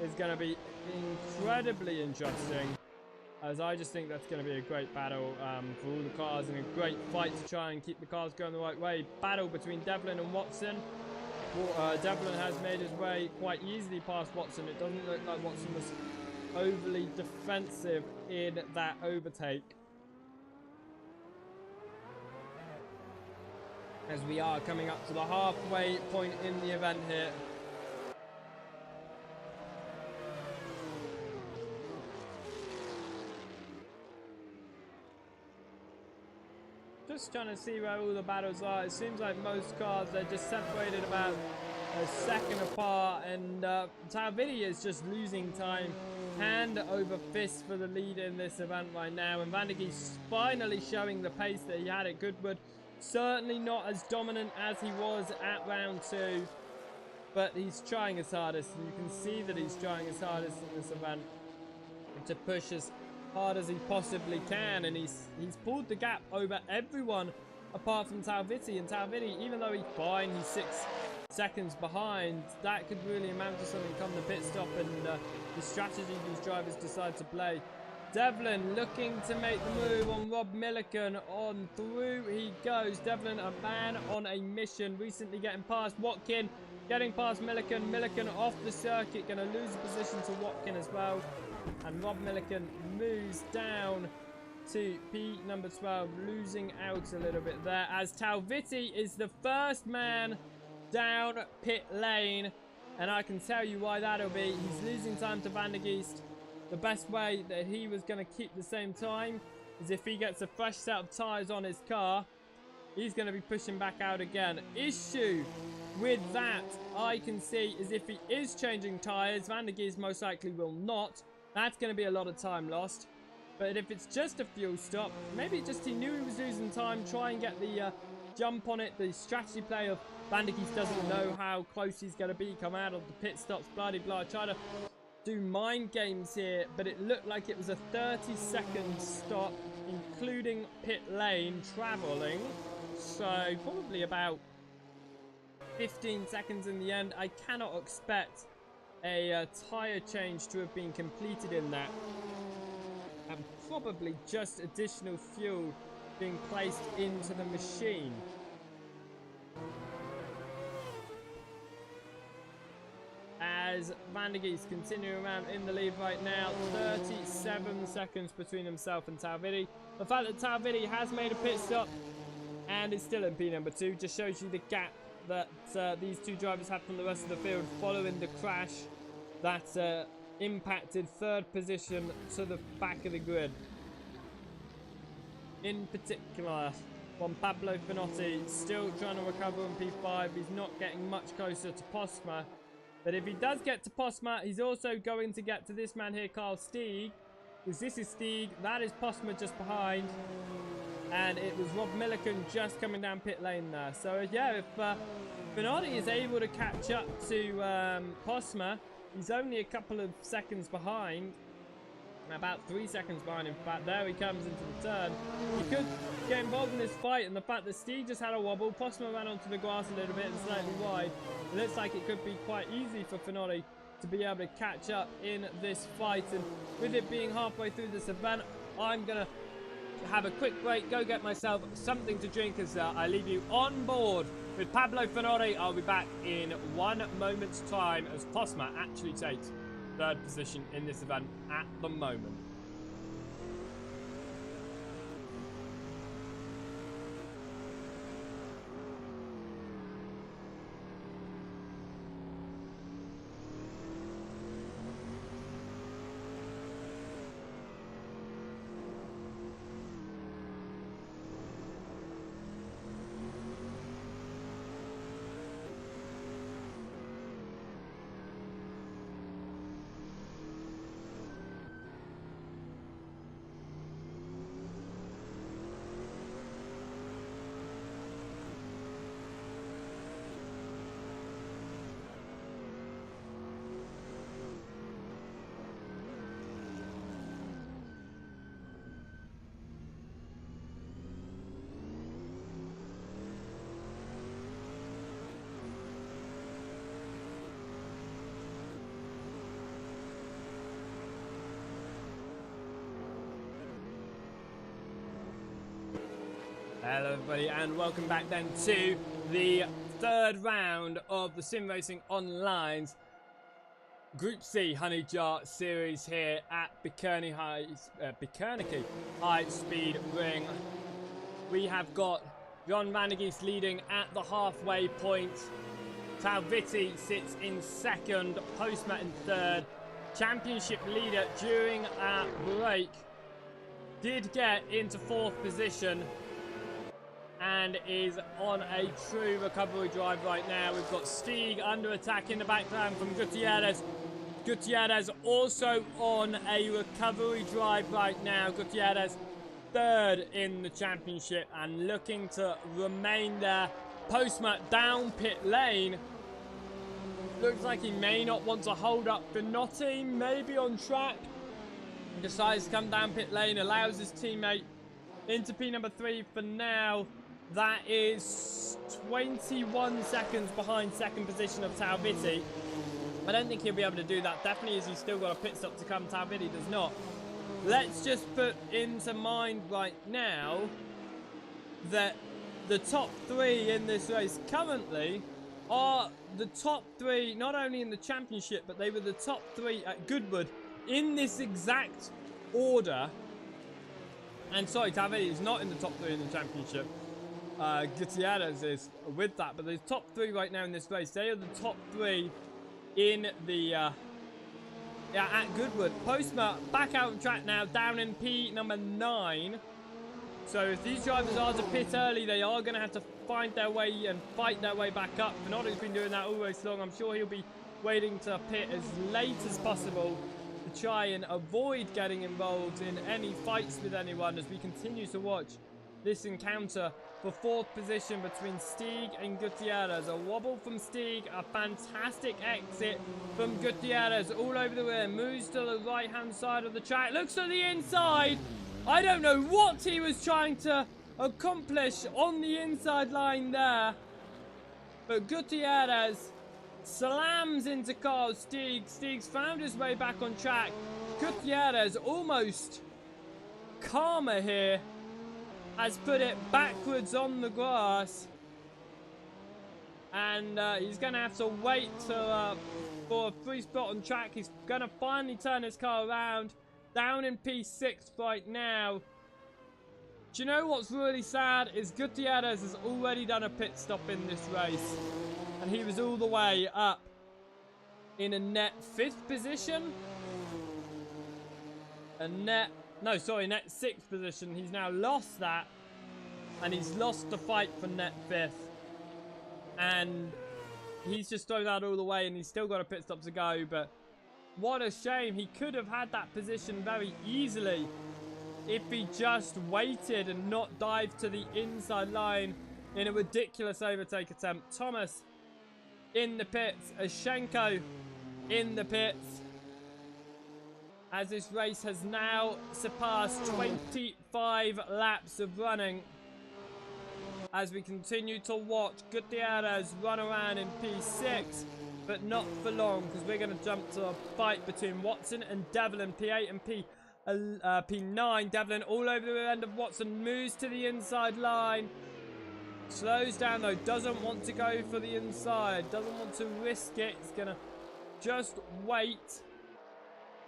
is going to be incredibly interesting. as I just think that's going to be a great battle for all the cars and a great fight to try and keep the cars going the right way. Battle between Devlin and Watson. Well, Devlin has made his way quite easily past Watson. It doesn't look like Watson was overly defensive in that overtake. As we are coming up to the halfway point in the event here. Just trying to see where all the battles are. It seems like most cars, they're just separated about a second apart, and Talviti is just losing time hand over fist for the lead in this event right now, and Vandegee's finally showing the pace that he had at Goodwood. Certainly not as dominant as he was at round 2, but he's trying his hardest, and you can see that he's trying his hardest in this event to push as hard as he possibly can, and he's pulled the gap over everyone apart from Talviti. And Talviti, even though he's fine, he's 6 seconds behind, that could really amount to something come the pit stop and the strategy these drivers decide to play. Devlin looking to make the move on Rob Milliken. On through he goes. Devlin, a man on a mission, recently getting past Watkin, getting past Milliken. Milliken off the circuit, going to lose the position to Watkin as well. And Rob Milliken moves down to P number 12, losing out a little bit there, as Talviti is the first man down pit lane. And I can tell you why that'll be. He's losing time to Vandegeest. The best way that he was going to keep the same time is if he gets a fresh set of tyres on his car. He's going to be pushing back out again. Issue with that, I can see, is if he is changing tyres, Vandegeest most likely will not. That's going to be a lot of time lost. But if it's just a fuel stop, maybe just he knew he was losing time, try and get the jump on it. The strategy play of Vandegeest doesn't know how close he's going to be, come out of the pit stops, blah, blah, try to do mind games here, but it looked like it was a 30-second stop, including pit lane traveling. So probably about 15 seconds in the end. I cannot expect a tyre change to have been completed in that. And probably just additional fuel being placed into the machine. As Vandegeest continuing around in the lead right now, 37 seconds between himself and Talviti. The fact that Talviti has made a pit stop and is still in P number 2 just shows you the gap that these two drivers have from the rest of the field following the crash that impacted third position to the back of the grid. In particular, Juan Pablo Finotti still trying to recover on P5. He's not getting much closer to Postma. But if he does get to Postma, he's also going to get to this man here, Carl Stieg. Because this is Stieg, that is Postma just behind. And it was Rob Milliken just coming down pit lane there. So yeah, if Finotti is able to catch up to Postma, he's only a couple of seconds behind. About 3 seconds behind, in fact. There he comes into the turn. He could get involved in this fight, and the fact that Steve just had a wobble, Postma ran onto the grass a little bit and slightly wide. It looks like it could be quite easy for Finotti to be able to catch up in this fight. And with it being halfway through this event, I'm going to have a quick break, go get myself something to drink as I leave you on board with Pablo Finotti. I'll be back in 1 moment's time as Postma actually takes third position in this event at the moment. Hello everybody and welcome back then to the third round of the Sim Racing Online's Group C Honey Jar series here at Bikernieki High Speed Ring. We have got Jon van der Geest leading at the halfway point. Talvitti sits in second, Postma in third. Championship leader during our break did get into fourth position and is on a true recovery drive right now. We've got Stieg under attack in the background from Gutierrez. Gutierrez also on a recovery drive right now. Gutierrez third in the championship and looking to remain there. Postma down pit lane. Looks like he may not want to hold up Binotti, maybe on track. Decides to come down pit lane, allows his teammate into P number 3 for now. That is 21 seconds behind second position of Talvitti. I don't think he'll be able to do that. Definitely as he's still got a pit stop to come. Talvitti does not. Let's just put into mind right now that the top 3 in this race currently are the top 3 not only in the championship, but they were the top 3 at Goodwood in this exact order. And sorry, Talvitti is not in the top 3 in the championship. Gutierrez is with that, but the top 3 right now in this race, they are the top 3 in the at Goodwood. Postma back out of track now, down in P number 9. So if these drivers are to pit early, they are going to have to find their way and fight their way back up. Finotti's been doing that all race long. I'm sure he'll be waiting to pit as late as possible to try and avoid getting involved in any fights with anyone as we continue to watch this encounter for fourth position between Stieg and Gutierrez. A wobble from Stieg, a fantastic exit from Gutierrez all over the rear, moves to the right hand side of the track, looks to the inside. I don't know what he was trying to accomplish on the inside line there, but Gutierrez slams into Carl Stieg. Stieg's found his way back on track. Gutierrez almost calmer here, has put it backwards on the grass, and he's going to have to wait for a free spot on track. He's going to finally turn his car around, down in P6 right now. Do you know what's really sad is Gutierrez has already done a pit stop in this race, and he was all the way up in a net 5th position. Net 6th position. He's now lost that, and he's lost the fight for net 5th, and he's just thrown that all the way, and he's still got a pit stop to go. But what a shame. He could have had that position very easily if he just waited and not dived to the inside line in a ridiculous overtake attempt. Thomas in the pits, Ashenko in the pits, as this race has now surpassed 25 laps of running. As we continue to watch Gutierrez run around in P6, but not for long, because we're going to jump to a fight between Watson and Devlin, P8 and P9. Devlin all over the rear end of Watson, moves to the inside line, slows down though, doesn't want to go for the inside, doesn't want to risk it. He's going to just wait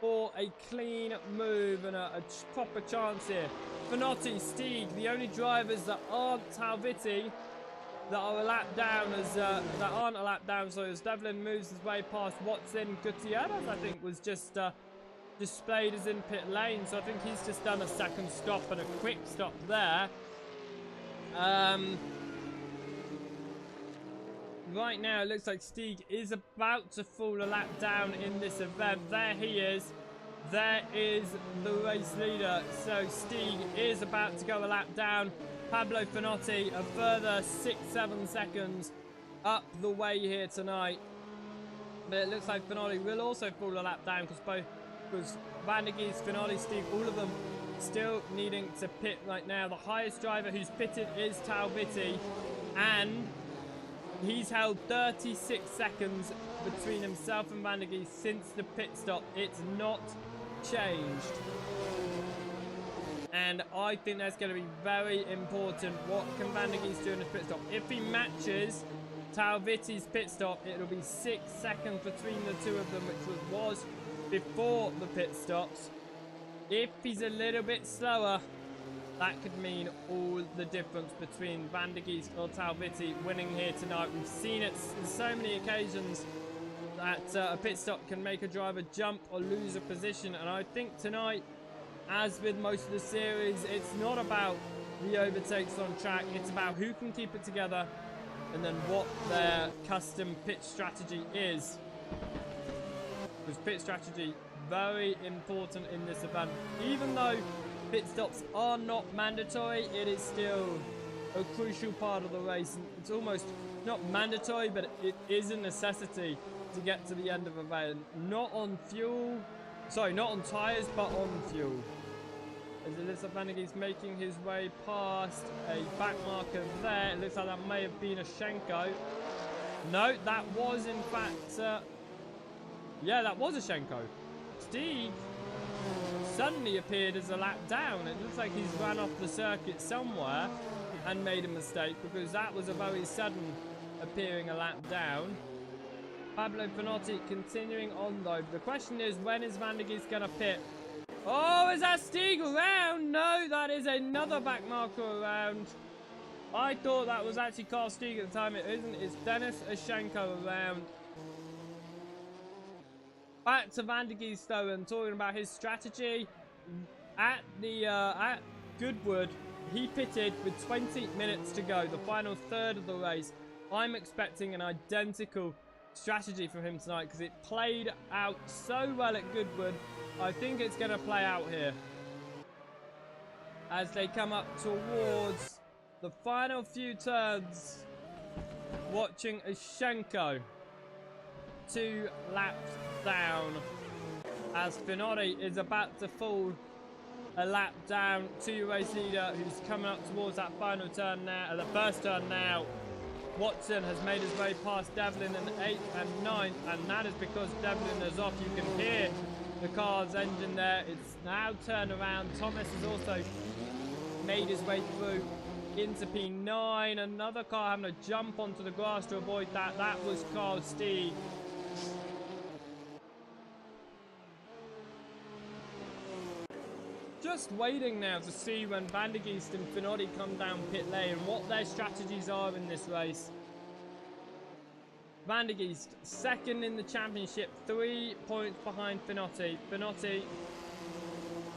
for a clean move and a proper chance here. Binotti, Stieg, the only drivers that aren't Talvitti that are a lap down, so as Devlin moves his way past Watson. Gutierrez, I think, was just displayed as in pit lane, so I think he's just done a second stop and a quick stop there. Right now, it looks like Stieg is about to fall a lap down in this event. There he is. There is the race leader. So Stieg is about to go a lap down. Pablo Finotti a further 6-7 seconds up the way here tonight. But it looks like Finotti will also fall a lap down because Van der Geest, Finotti, Stieg, all of them still needing to pit right now. The highest driver who's pitted is Talvitti, and he's held 36 seconds between himself and Van der Geest since the pit stop. It's not changed. And I think that's going to be very important. What can Van der Geest do in his pit stop? If he matches Talviti's pit stop, it'll be 6 seconds between the two of them, which was before the pit stops. If he's a little bit slower, that could mean all the difference between Van der Geest or Talviti winning here tonight. We've seen it on so many occasions that a pit stop can make a driver jump or lose a position. And I think tonight, as with most of the series, it's not about the overtakes on track. It's about who can keep it together and then what their custom pit strategy is. Because pit strategy, very important in this event. Even though pit stops are not mandatory, it is still a crucial part of the race. And it's almost not mandatory, but it is a necessity to get to the end of the event. Not on fuel, sorry, not on tyres, but on fuel. As it looks like Van der Geest making his way past a back marker there. It looks like that may have been a Schenko. No, that was in fact, yeah, that was a Schenko. Stieg suddenly appeared as a lap down. It looks like he's ran off the circuit somewhere and made a mistake, because that was a very sudden appearing a lap down. Pablo Finotti continuing on though. The question is, when is Van der Geest going to pit? Oh, is that Stieg around? No, that is another back marker around. I thought that was actually Carl Stieg at the time. It isn't. It's Dennis Ashenko around. Back to Van der Geest though, and talking about his strategy at the at Goodwood. He pitted with 20 minutes to go, the final third of the race. I'm expecting an identical strategy from him tonight, because it played out so well at Goodwood. I think it's going to play out here as they come up towards the final few turns. Watching Ashenko 2 laps down as Finotti is about to fall a lap down to race leader, who's coming up towards that final turn now, the first turn now. Watson has made his way past Devlin in 8th and 9th, and that is because Devlin is off. You can hear the car's engine there. It's now turned around. Thomas has also made his way through into P9. Another car having to jump onto the grass to avoid that. That was Carl Stieg. Just waiting now to see when Van der Geest and Finotti come down pit lane and what their strategies are in this race. Van der Geest second in the championship, 3 points behind Finotti. Finotti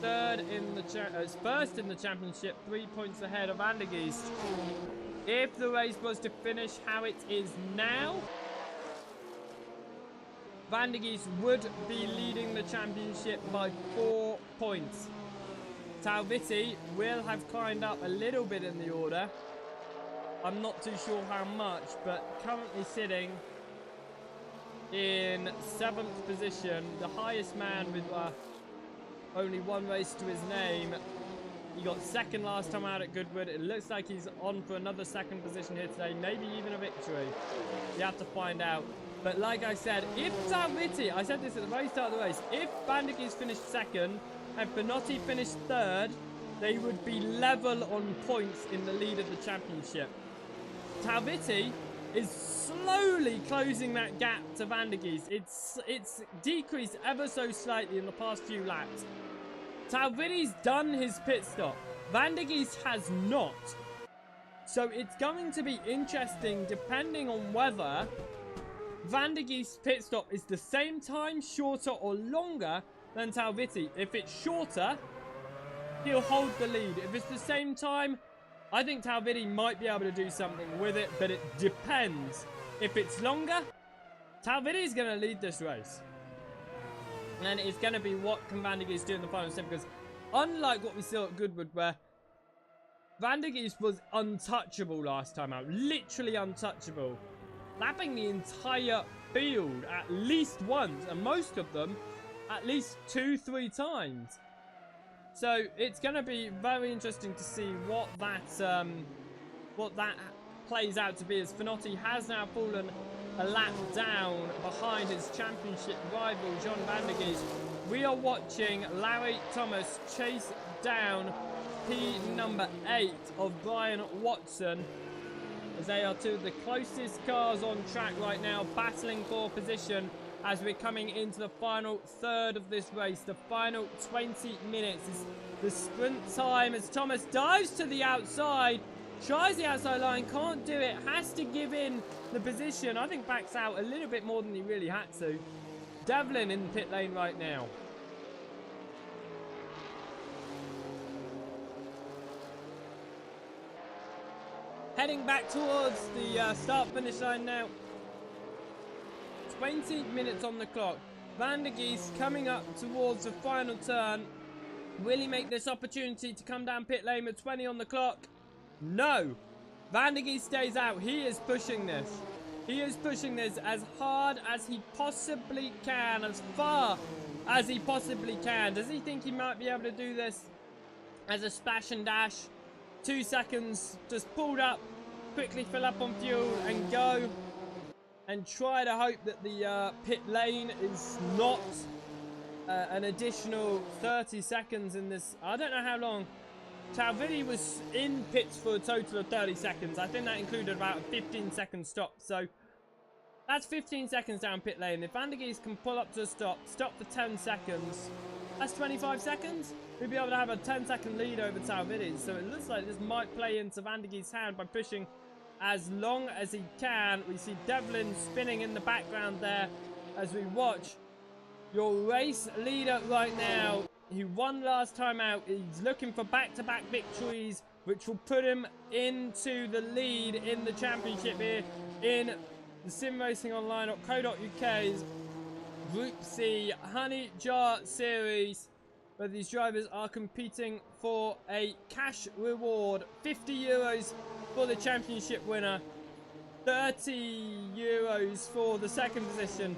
third in the first in the championship, 3 points ahead of Van der Geest. If the race was to finish how it is now, Van der Geest would be leading the championship by 4 points. Talviti will have climbed up a little bit in the order. I'm not too sure how much, but currently sitting in 7th position, the highest man with only 1 race to his name. He got 2nd last time out at Goodwood. It looks like he's on for another 2nd position here today, maybe even a victory. You have to find out. But like I said, if Talviti, I said this at the very start of the race, if Van der Geest finished 2nd and Finotti finished 3rd, they would be level on points in the lead of the championship. Talviti is slowly closing that gap to Van der Geest. It's decreased ever so slightly in the past few laps. Talviti's done his pit stop. Van der Geest has not. So it's going to be interesting depending on whether Van der Geest's pit stop is the same time, shorter or longer than Talviti. If it's shorter, he'll hold the lead. If it's the same time, I think Talviti might be able to do something with it, but it depends. If it's longer, Talviti is going to lead this race. And it's going to be what can Van der Geest do in the final step, because unlike what we saw at Goodwood, where Van der Geest was untouchable last time out, literally untouchable, lapping the entire field at least once, and most of them at least 2-3 times. So it's going to be very interesting to see what that plays out to be, as Finotti has now fallen a lap down behind his championship rival John Van der Geest. we are watching Larry Thomas chase down P number 8 of Brian Watson, as they are two of the closest cars on track right now, battling for position as we're coming into the final third of this race. The final 20 minutes is the sprint time as Thomas dives to the outside, tries the outside line, can't do it, has to give in the position. I think backs out a little bit more than he really had to. Devlin in the pit lane right now. Heading back towards the start-finish line now. 20 minutes on the clock. Van der Geest coming up towards the final turn. Will he make this opportunity to come down pit lane with 20 on the clock? No. Van der Geest stays out. He is pushing this. He is pushing this as hard as he possibly can, as far as he possibly can. Does he think he might be able to do this as a splash and dash? 2 seconds, just pulled up, quickly fill up on fuel and go. And try to hope that the pit lane is not an additional 30 seconds in this. I don't know how long. Talvini was in pits for a total of 30 seconds. I think that included about a 15-second stop. So that's 15 seconds down pit lane. If Van der Geest can pull up to a stop for 10 seconds, that's 25 seconds. We'll be able to have a 10-second lead over Talvini. So it looks like this might play into Van der Geest's hand by pushing as long as he can. We see Devlin spinning in the background there as we watch your race leader right now. He won last time out. He's looking for back-to-back victories, which will put him into the lead in the championship here in the simracingonline.co.uk's Group C Honey Jar Series, where these drivers are competing for a cash reward, 50 euros for the championship winner, 30 euros for the second position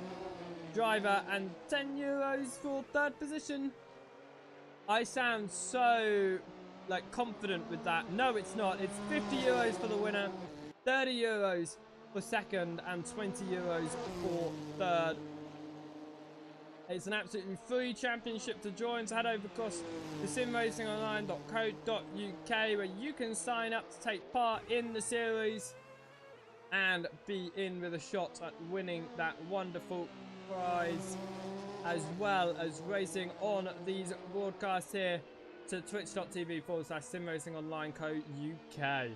driver, and 10 euros for third position. I sound so confident with that. No, it's not. It's 50 euros for the winner, 30 euros for second, and 20 euros for third. It's an absolutely free championship to join, so head over across to simracingonline.co.uk where you can sign up to take part in the series and be in with a shot at winning that wonderful prize, as well as racing on these broadcasts here to twitch.tv/simracingonline.co.uk.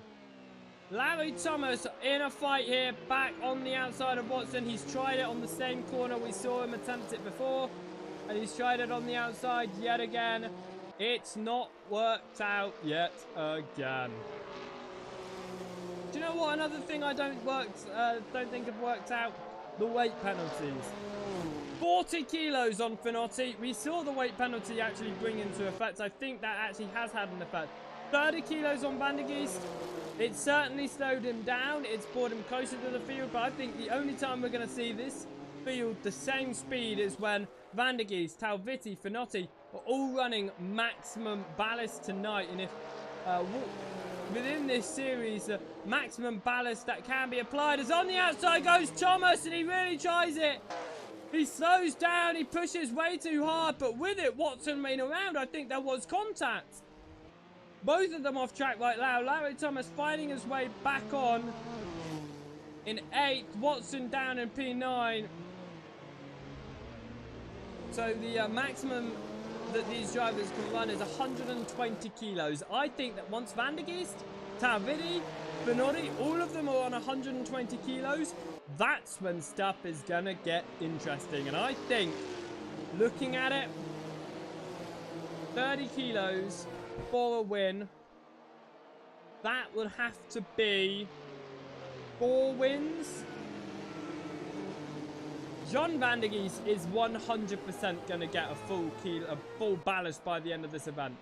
Larry Thomas in a fight here, back on the outside of Watson. He's tried it on the same corner. We saw him attempt it before, and he's tried it on the outside yet again. It's not worked out yet again. Do you know what? Another thing I don't think have worked out? The weight penalties. 40 kilos on Finotti. We saw the weight penalty actually bring into effect. I think that actually has had an effect. 30 kilos on Van der Geest. It certainly slowed him down. It's brought him closer to the field. But I think the only time we're going to see this field the same speed is when Van der Geest, Talvini, Finotti are all running maximum ballast tonight. And if within this series, maximum ballast that can be applied is on the outside goes Thomas, and he really tries it. He slows down. He pushes way too hard. But with it, Watson ran around. I think there was contact. Both of them off track right now. Larry Thomas finding his way back on in 8th. Watson down in P9. So the maximum that these drivers can run is 120 kilos. I think that once Van der Geest, Talvini, Finotti, all of them are on 120 kilos, that's when stuff is going to get interesting. And I think, looking at it, 30 kilos... for a win, that would have to be 4 wins. John Van der Geest is 100% going to get a full ballast by the end of this event,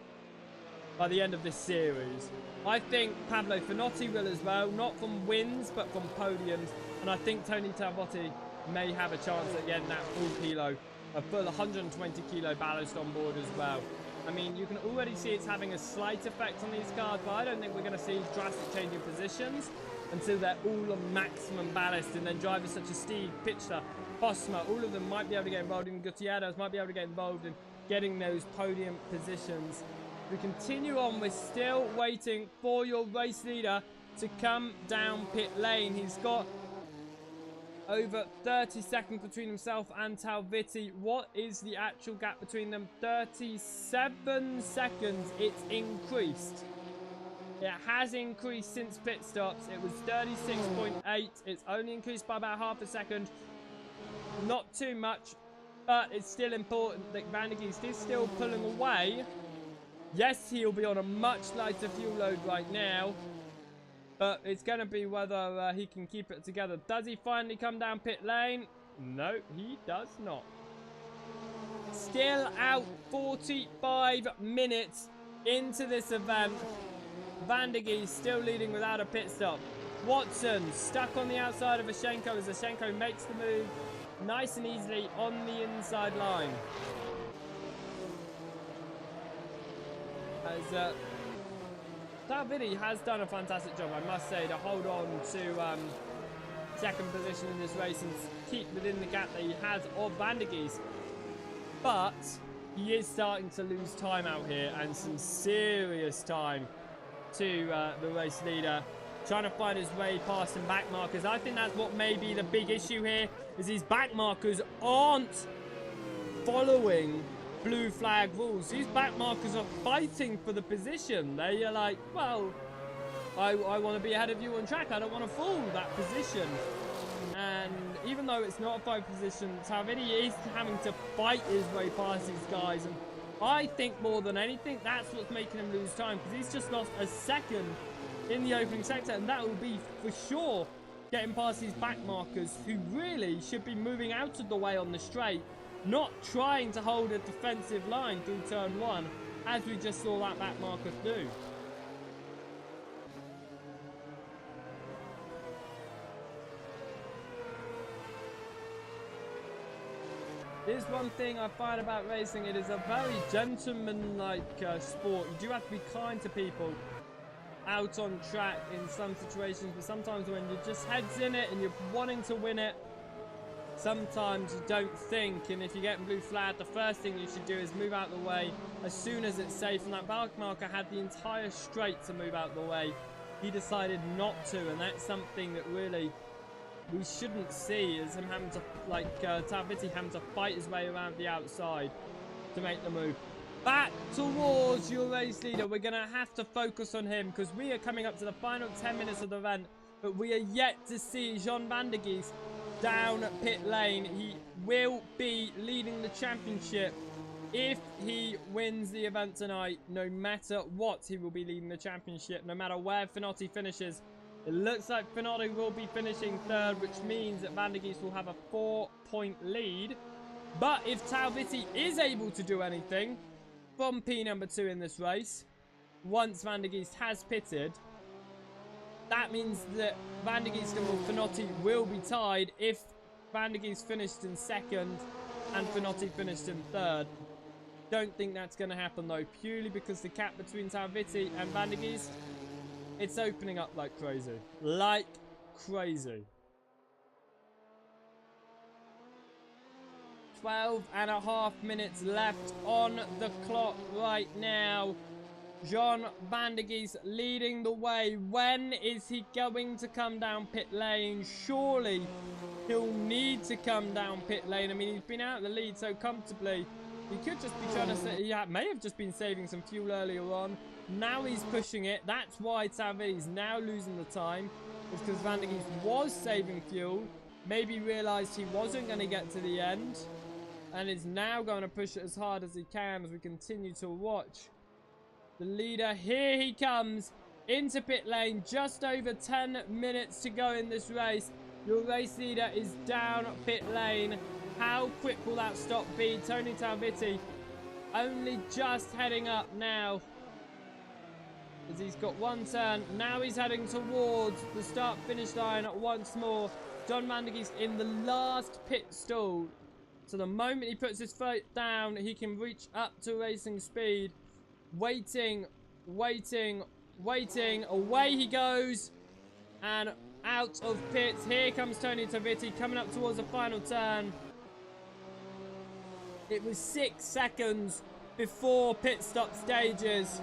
by the end of this series. I think Pablo Finotti will as well, not from wins but from podiums, and I think Tony Talvini may have a chance at getting that full 120 kilo ballast on board as well. I mean, you can already see it's having a slight effect on these cars, but I don't think we're going to see drastic change in positions until they're all on maximum ballast, and then drivers such as Steve Pitcher Postma, all of them might be able to get involved in. Gutierrez might be able to get involved in getting those podium positions. We continue on. We're still waiting for your race leader to come down pit lane. He's got over 30 seconds between himself and Talvitti. What is the actual gap between them? 37 seconds. It's increased. It has increased since pit stops. It was 36.8. It's only increased by about half a second. Not too much, but it's still important that Van der Geest is still pulling away. Yes, he'll be on a much lighter fuel load right now, but it's going to be whether he can keep it together. Does he finally come down pit lane? No, he does not. Still out 45 minutes into this event. Van der Geest still leading without a pit stop. Watson stuck on the outside of Assento as Assento makes the move nice and easily on the inside line. As Talvitti has done a fantastic job, I must say, to hold on to second position in this race and keep within the gap that he has of Van der Geest. But he is starting to lose time out here, and some serious time to the race leader, trying to find his way past some back markers. I think that's what may be the big issue here, is these back markers aren't following blue flag rules. These back markers are fighting for the position. They are like, well, I want to be ahead of you on track. I don't want to fall that position. And even though it's not a fight position, Talvitti is having to fight his way past these guys. And I think more than anything, that's what's making him lose time, because he's just lost a second in the opening sector, and that will be for sure getting past these back markers, who really should be moving out of the way on the straight, not trying to hold a defensive line through turn one, as we just saw that back marker do. Here's one thing I find about racing: it is a very gentleman-like sport. You do have to be kind to people out on track in some situations, but sometimes when you're just heads in it and you're wanting to win it, sometimes you don't think. And if you get blue flag, the first thing you should do is move out the way as soon as it's safe. And that back marker had the entire straight to move out the way. He decided not to, and that's something that really we shouldn't see, is him having to, like Talvitti having to fight his way around the outside to make the move. Back towards your race leader. We're going to have to focus on him, because we are coming up to the final 10 minutes of the event, but we are yet to see Jean Van der Geest down pit lane. He will be leading the championship if he wins the event tonight. No matter what, he will be leading the championship, no matter where Finotti finishes. It looks like Finotti will be finishing third, which means that Van der Geest will have a 4-point lead. But if Talvitti is able to do anything from P number 2 in this race, once Van der Geest has pitted, that means that Van der Geest and Finotti will be tied if Van der Geest finished in second and Finotti finished in third. Don't think that's going to happen though, purely because the gap between Talvitti and Van der Geest, it's opening up like crazy. Like crazy. 12.5 minutes left on the clock right now. Jean Van der Geest leading the way. When is he going to come down pit lane? Surely he'll need to come down pit lane. I mean, he's been out of the lead so comfortably. He could just be trying to say, he may have just been saving some fuel earlier on. Now he's pushing it. That's why Talvitti's now losing the time. It's because Van der Geest was saving fuel. Maybe realised he wasn't going to get to the end, and is now going to push it as hard as he can as we continue to watch the leader. Here he comes into pit lane. Just over 10 minutes to go in this race. Your race leader is down pit lane. How quick will that stop be? Tony Talvitti only just heading up now, as he's got one turn. Now he's heading towards the start-finish line once more. John Van der Geest in the last pit stall. So the moment he puts his foot down, he can reach up to racing speed. Waiting, waiting, waiting. Away he goes. And out of pits. Here comes Tony Taviti coming up towards the final turn. It was 6 seconds before pit stop stages.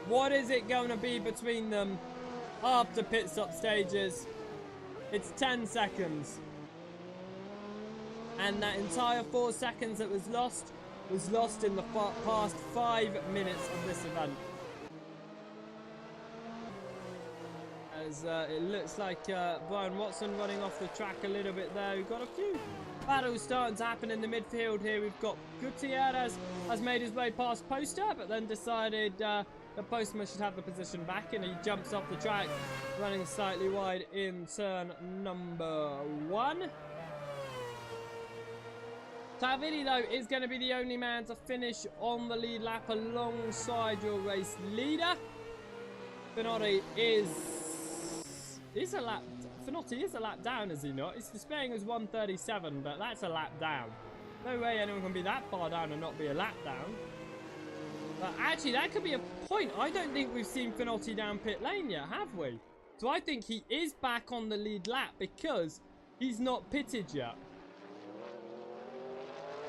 What is it going to be between them after pit stop stages? It's 10 seconds. And that entire 4 seconds that was lost in the past 5 minutes of this event. As it looks like Brian Watson running off the track a little bit there. We've got a few battles starting to happen in the midfield here. We've got Gutierrez has made his way past Poster, but then decided the Postman should have the position back, and he jumps off the track, running slightly wide in turn number 1. Taviti, though, is going to be the only man to finish on the lead lap alongside your race leader. Finotti is a lap down, is he not? It's displaying as 137, but that's a lap down. No way anyone can be that far down and not be a lap down. But actually, that could be a point. I don't think we've seen Finotti down pit lane yet, have we? So I think he is back on the lead lap because he's not pitted yet.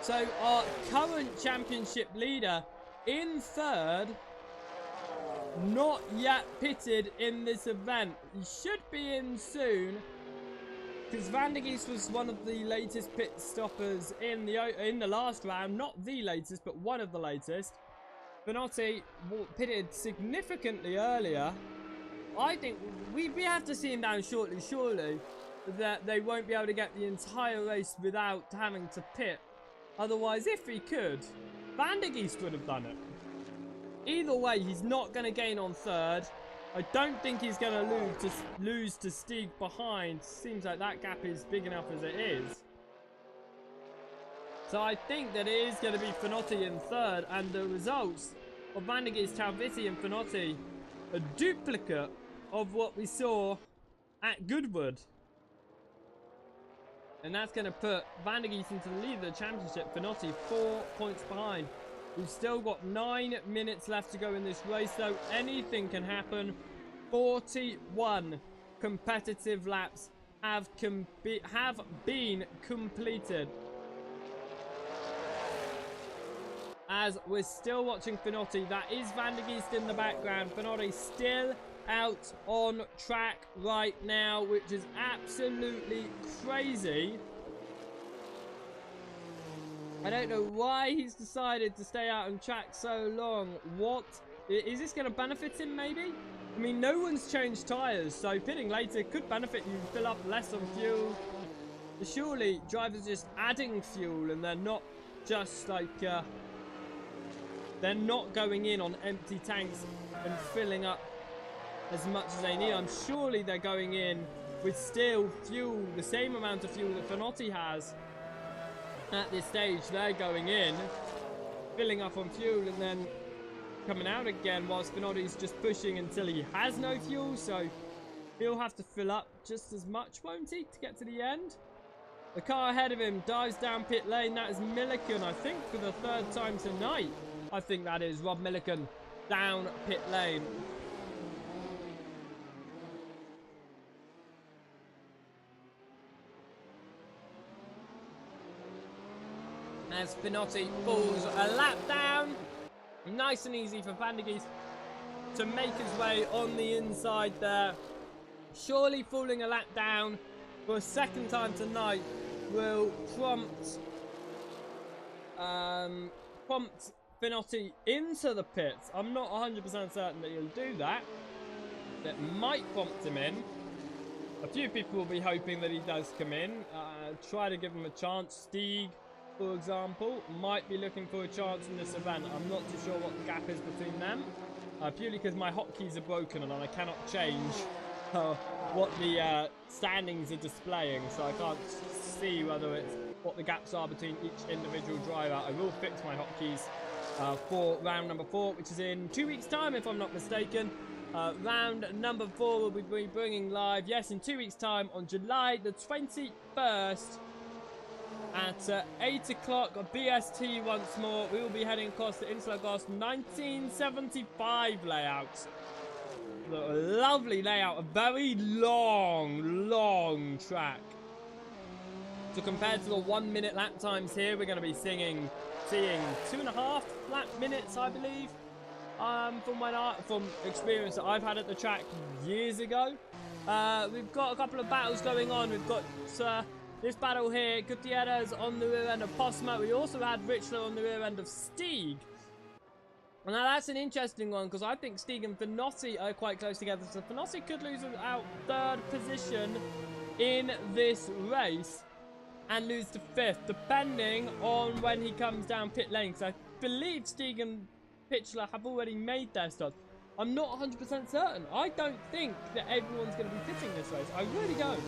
So our current championship leader in third, not yet pitted in this event. He should be in soon, because Van der Geest was one of the latest pit stoppers in the last round. Not the latest, but one of the latest. Finotti pitted significantly earlier. I think we have to see him down shortly, surely, that they won't be able to get the entire race without having to pit. Otherwise, if he could, Van der Geest would have done it. Either way, he's not going to gain on third. I don't think he's going to lose to Stieg behind. Seems like that gap is big enough as it is. So I think that it is going to be Finotti in third, and the results of Van der Geest, Taviti and Finotti, a duplicate of what we saw at Goodwood. And that's going to put Van der Geest into the lead of the championship. Finotti 4 points behind. We've still got 9 minutes left to go in this race, though. Anything can happen. 41 competitive laps have been completed. As we're still watching Finotti, that is Van der Geest in the background. Finotti still out on track right now, which is absolutely crazy. I don't know why he's decided to stay out on track so long. What is this going to benefit him? Maybe. I mean, no one's changed tires, so pitting later could benefit you. Fill up less on fuel. But surely drivers are just adding fuel, and they're not just like they're not going in on empty tanks and filling up as much as they need. I'm surely they're going in with still fuel, the same amount of fuel that Finotti has. At this stage, they're going in, filling up on fuel, and then coming out again, whilst Finotti's just pushing until he has no fuel. So he'll have to fill up just as much, won't he, to get to the end? The car ahead of him dives down pit lane. That is Milliken, I think, for the 3rd time tonight. I think that is Rob Milliken down pit lane. As Finotti falls a lap down. Nice and easy for Van der Geest to make his way on the inside there. Surely falling a lap down for a 2nd time tonight will prompt Finotti into the pits. I'm not 100% certain that he'll do that. That might prompt him in. A few people will be hoping that he does come in. Try to give him a chance. Stieg, for example, might be looking for a chance in this event. I'm not too sure what the gap is between them. Purely because my hotkeys are broken and I cannot change what the standings are displaying. So I can't see whether it's what the gaps are between each individual driver. I will fix my hotkeys for round number 4, which is in 2 weeks' time, if I'm not mistaken. Round number 4 will be bringing live, yes, in 2 weeks' time on July the 21st. At 8 o'clock BST once more. We will be heading across the Interlagos 1975 layout. lovely layout, a very long track. So compared to the 1 minute lap times here, we're going to be seeing 2.5 lap minutes, I believe. From experience that I've had at the track years ago. We've got a couple of battles going on. We've got this battle here, Gutierrez on the rear end of Postma. We also had Richler on the rear end of Stieg. Now that's an interesting one because I think Stieg and Finotti are quite close together. So Finotti could lose out third position in this race and lose to fifth, depending on when he comes down pit lane. Because I believe Stieg and Pitchler have already made their starts. I'm not 100% certain. I don't think that everyone's going to be pitting this race. I really don't.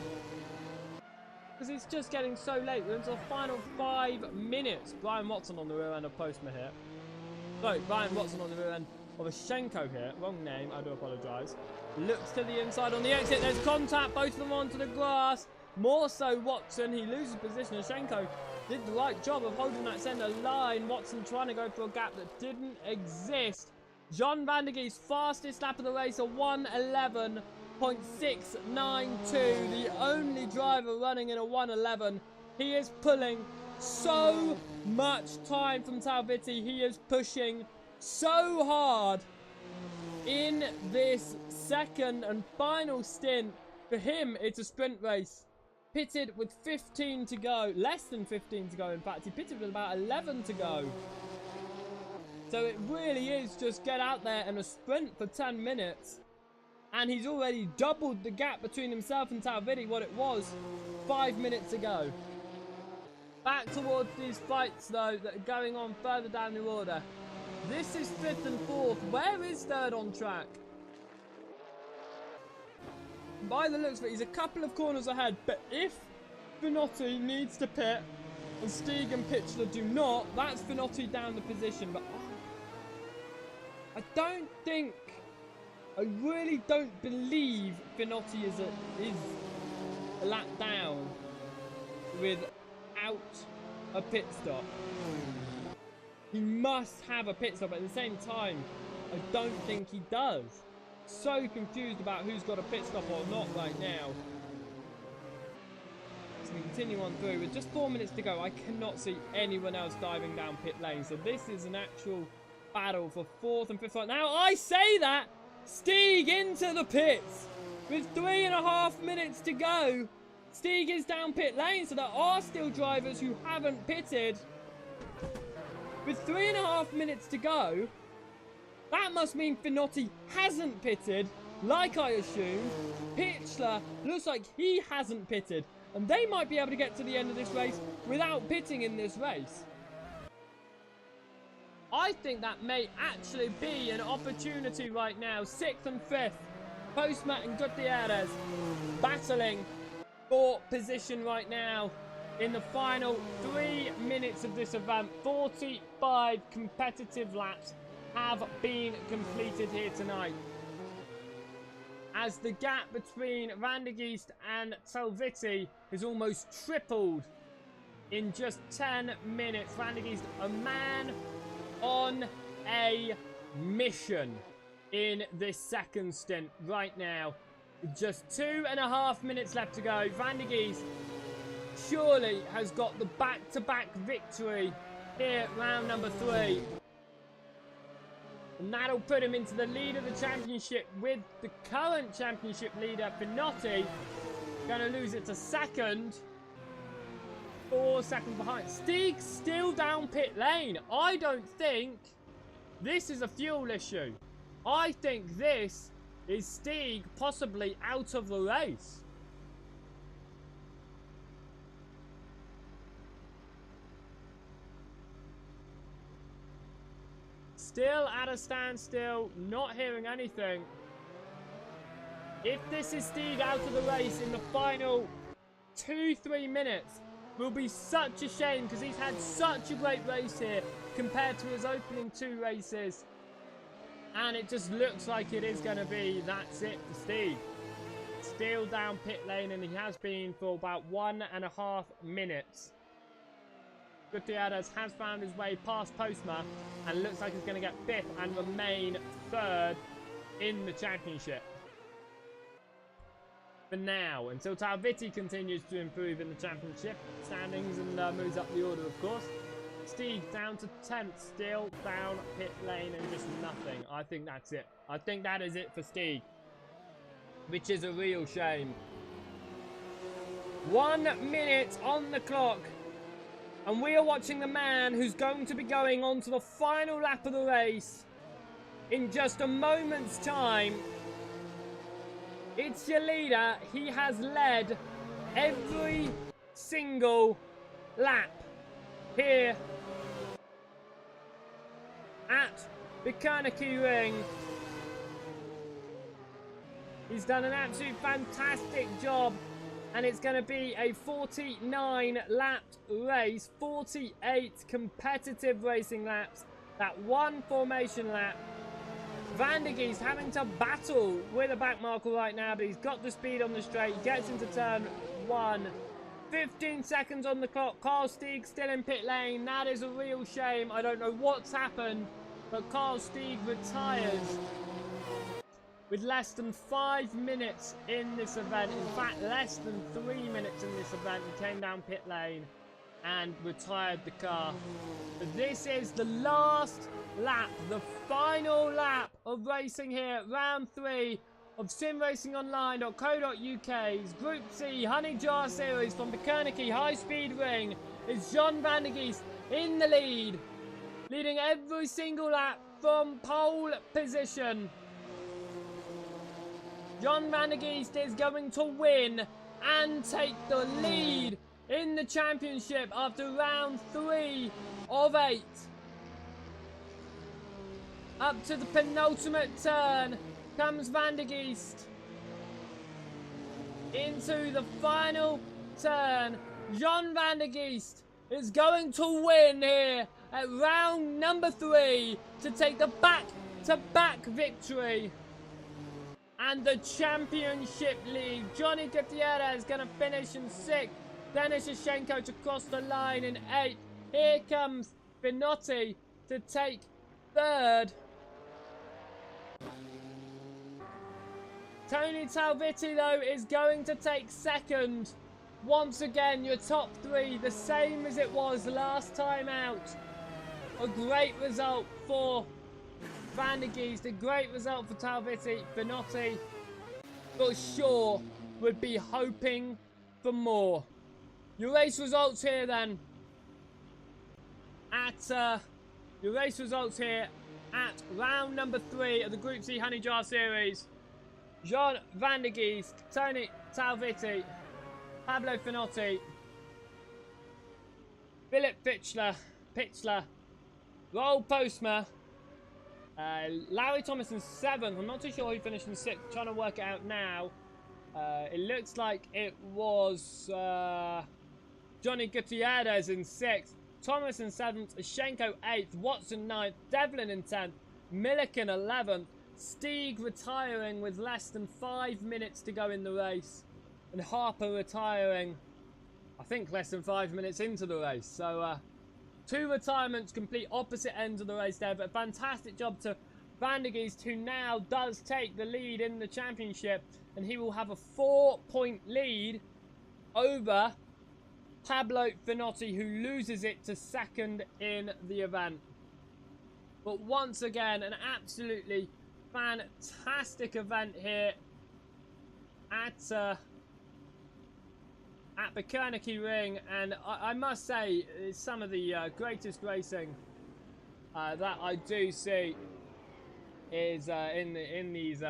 Because it's just getting so late. We're into the final 5 minutes. Brian Watson on the rear end of Postma here. Sorry, Brian Watson on the rear end of Ashenko here. Wrong name, I do apologise. Looks to the inside on the exit. There's contact. Both of them onto the grass. More so Watson. He loses position. Ashenko did the right job of holding that centre line. Watson trying to go for a gap that didn't exist. John Van der Geest, fastest lap of the race, a 1:11.692. The only driver running in a 1:11. He is pulling so much time from Talvitti. He is pushing so hard in this second and final stint. For him, it's a sprint race. Pitted with 15 to go. Less than 15 to go, in fact. He pitted with about 11 to go. So it really is just get out there and a sprint for 10 minutes. And he's already doubled the gap between himself and Talvitti, what it was 5 minutes ago. Back towards these fights, though, that are going on further down the order. This is 5th and 4th. Where is 3rd on track? By the looks of it, he's a couple of corners ahead. But if Finotti needs to pit and Stieg and Pitchler do not, that's Finotti down the position. But I don't think, I really don't believe Finotti is a lap down without a pit stop. He must have a pit stop. At the same time, I don't think he does. So confused about who's got a pit stop or not right now. So we continue on through with just 4 minutes to go. I cannot see anyone else diving down pit lane. So this is an actual battle for 4th and 5th spot. Now I say that, Stieg into the pits with 3.5 minutes to go. Stieg is down pit lane, so there are still drivers who haven't pitted. With 3.5 minutes to go, that must mean Finotti hasn't pitted, like I assumed. Pitchler looks like he hasn't pitted, and they might be able to get to the end of this race without pitting in this race. I think that may actually be an opportunity right now. 6th and 5th, Postma and Gutierrez battling for position right now in the final 3 minutes of this event. 45 competitive laps have been completed here tonight, as the gap between Van der Geest and Talvitti is almost tripled in just 10 minutes. Van der Geest, a man on a mission in this second stint right now. Just 2.5 minutes left to go. Van der Geest surely has got the back-to-back victory here, round number 3. And that'll put him into the lead of the championship, with the current championship leader, Finotti, going to lose it to 2nd. 4 seconds behind. Stieg still down pit lane. I don't think this is a fuel issue. I think this is Stieg possibly out of the race. Still at a standstill, not hearing anything. If this is Stieg out of the race in the final 2-3 minutes, will be such a shame, because he's had such a great race here compared to his opening 2 races. And it just looks like it is going to be, that's it for Stieg. Still down pit lane, and he has been for about 1.5 minutes. Gutierrez has found his way past Postma and looks like he's going to get 5th and remain 3rd in the championship. for now, until Talvitti continues to improve in the championship standings and moves up the order, of course. Stieg down to 10th, still down pit lane and just nothing. I think that's it. I think that is it for Stieg, which is a real shame. 1 minute on the clock, and we are watching the man who's going to be going on to the final lap of the race in just a moment's time. It's your leader. He has led every single lap here at Bikernieki ring. He's done an absolute fantastic job, and it's going to be a 49 lapped race, 48 competitive racing laps, that one formation lap. Van der Geest having to battle with a back marker right now, but he's got the speed on the straight. He gets into turn 1. 15 seconds on the clock. Carl Stieg still in pit lane. That is a real shame. I don't know what's happened, but Carl Stieg retires with less than 5 minutes in this event. In fact, less than 3 minutes in this event. He came down pit lane and retired the car. But this is the last lap, the final lap of racing here, round 3 of simracingonline.co.uk's Group C Honey Jar Series from Bikernieki High Speed Ring. Is John Van der Geest in the lead, leading every single lap from pole position. John Van der Geest is going to win and take the lead in the championship after round 3 of 8. Up to the penultimate turn comes Van der Geest. Into the final turn, John Van der Geest is going to win here at round number 3 to take the back-to-back victory and the championship lead. Johnny Gutierrez is going to finish in 6th. Denis Yashenko to cross the line in 8th. Here comes Binotti to take 3rd. Tony Talvitti, though, is going to take 2nd. Once again, your top 3, the same as it was last time out. A great result for Van der Geest, a great result for Talvitti. Binotti, for sure, would be hoping for more. Your race results here, then. Your race results here at round number 3 of the Group C Honey Jar Series. John Van der Geest, Tony Talvitti, Pablo Finotti, Philip Pitchler, Roel Postma, Larry Thomas in 7th. I'm not too sure who finished in 6th. Trying to work it out now. It looks like it was Johnny Gutierrez in 6th. Thomas in 7th. Yashenko 8th. Watson 9th. Devlin in 10th. Milliken 11th. Stieg retiring with less than 5 minutes to go in the race. And Harper retiring, I think, less than 5 minutes into the race. So, 2 retirements, complete opposite ends of the race there. But a fantastic job to Van der Geest, who now does take the lead in the championship. And he will have a 4-point lead over Pablo Finotti, who loses it to 2nd in the event. But once again, an absolutely fantastic event here at Bikernieki ring, and I must say it's some of the greatest racing that I do see is in these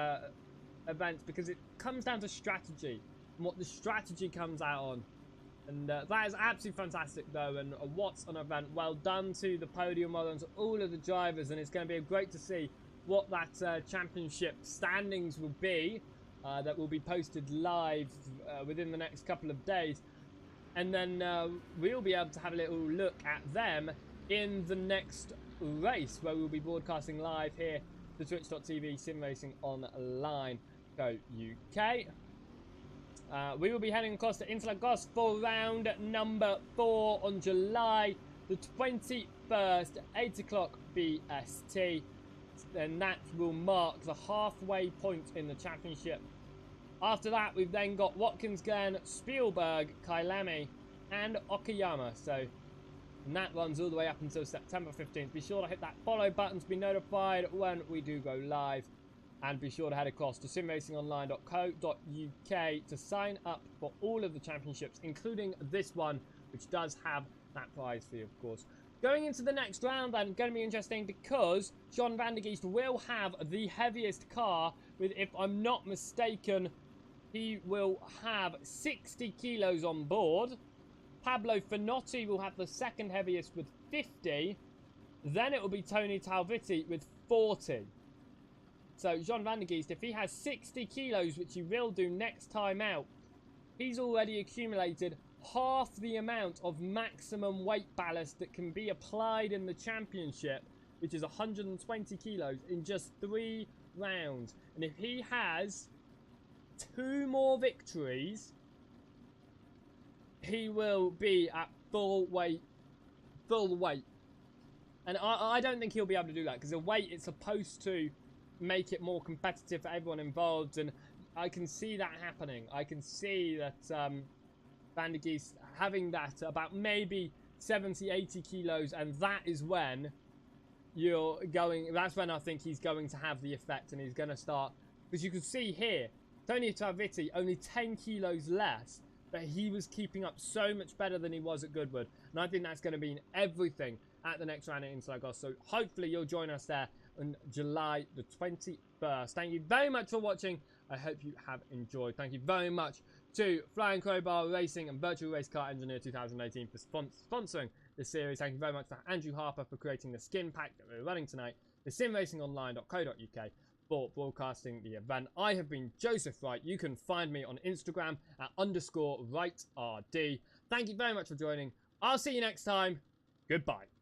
events, because it comes down to strategy and what the strategy comes out on. And that is absolutely fantastic, though, and what an event. Well done to the podium, well done to all of the drivers, and it's going to be great to see what that championship standings will be. That will be posted live within the next couple of days. And then we'll be able to have a little look at them in the next race, where we'll be broadcasting live here to twitch.tv Sim Racing Online UK. We will be heading across to Interlagos for round number 4 on July the 21st, 8 o'clock BST. And that will mark the halfway point in the championship After that, we've then got Watkins Glen, Spielberg, Kailami, and Okayama. So, and that runs all the way up until September 15th. Be sure to hit that follow button to be notified when we do go live. And be sure to head across to simracingonline.co.uk to sign up for all of the championships, including this one, which does have that prize fee, of course. Going into the next round, then, going to be interesting because John van der Geest will have the heaviest car with, if I'm not mistaken, he will have 60 kilos on board. Pablo Finotti will have the second heaviest with 50. Then it will be Tony Talvitti with 40. So John van der Geest, if he has 60 kilos, which he will do next time out, he's already accumulated half the amount of maximum weight ballast that can be applied in the championship, which is 120 kilos in just 3 rounds. And if he has 2 more victories, he will be at full weight. And I don't think he'll be able to do that, because the weight is supposed to make it more competitive for everyone involved, and I can see that happening. I can see that Van der Geest having that about maybe 70, 80 kilos, and that is when that's when I think he's going to have the effect, and he's going to start, because you can see here, Tony Talvitti only 10 kilos less, but he was keeping up so much better than he was at Goodwood, and I think that's going to be in everything at the next round at Interlagos. So hopefully you'll join us there on July the 21st. Thank you very much for watching. I hope you have enjoyed. Thank you very much to Flying Crowbar Racing and Virtual Race Car Engineer 2018 for sponsoring this series. Thank you very much to Andrew Harper for creating the skin pack that we're running tonight. The simracingonline.co.uk for broadcasting the event. I have been Joseph Wright. You can find me on Instagram at _WrightRD. Thank you very much for joining. I'll see you next time. Goodbye.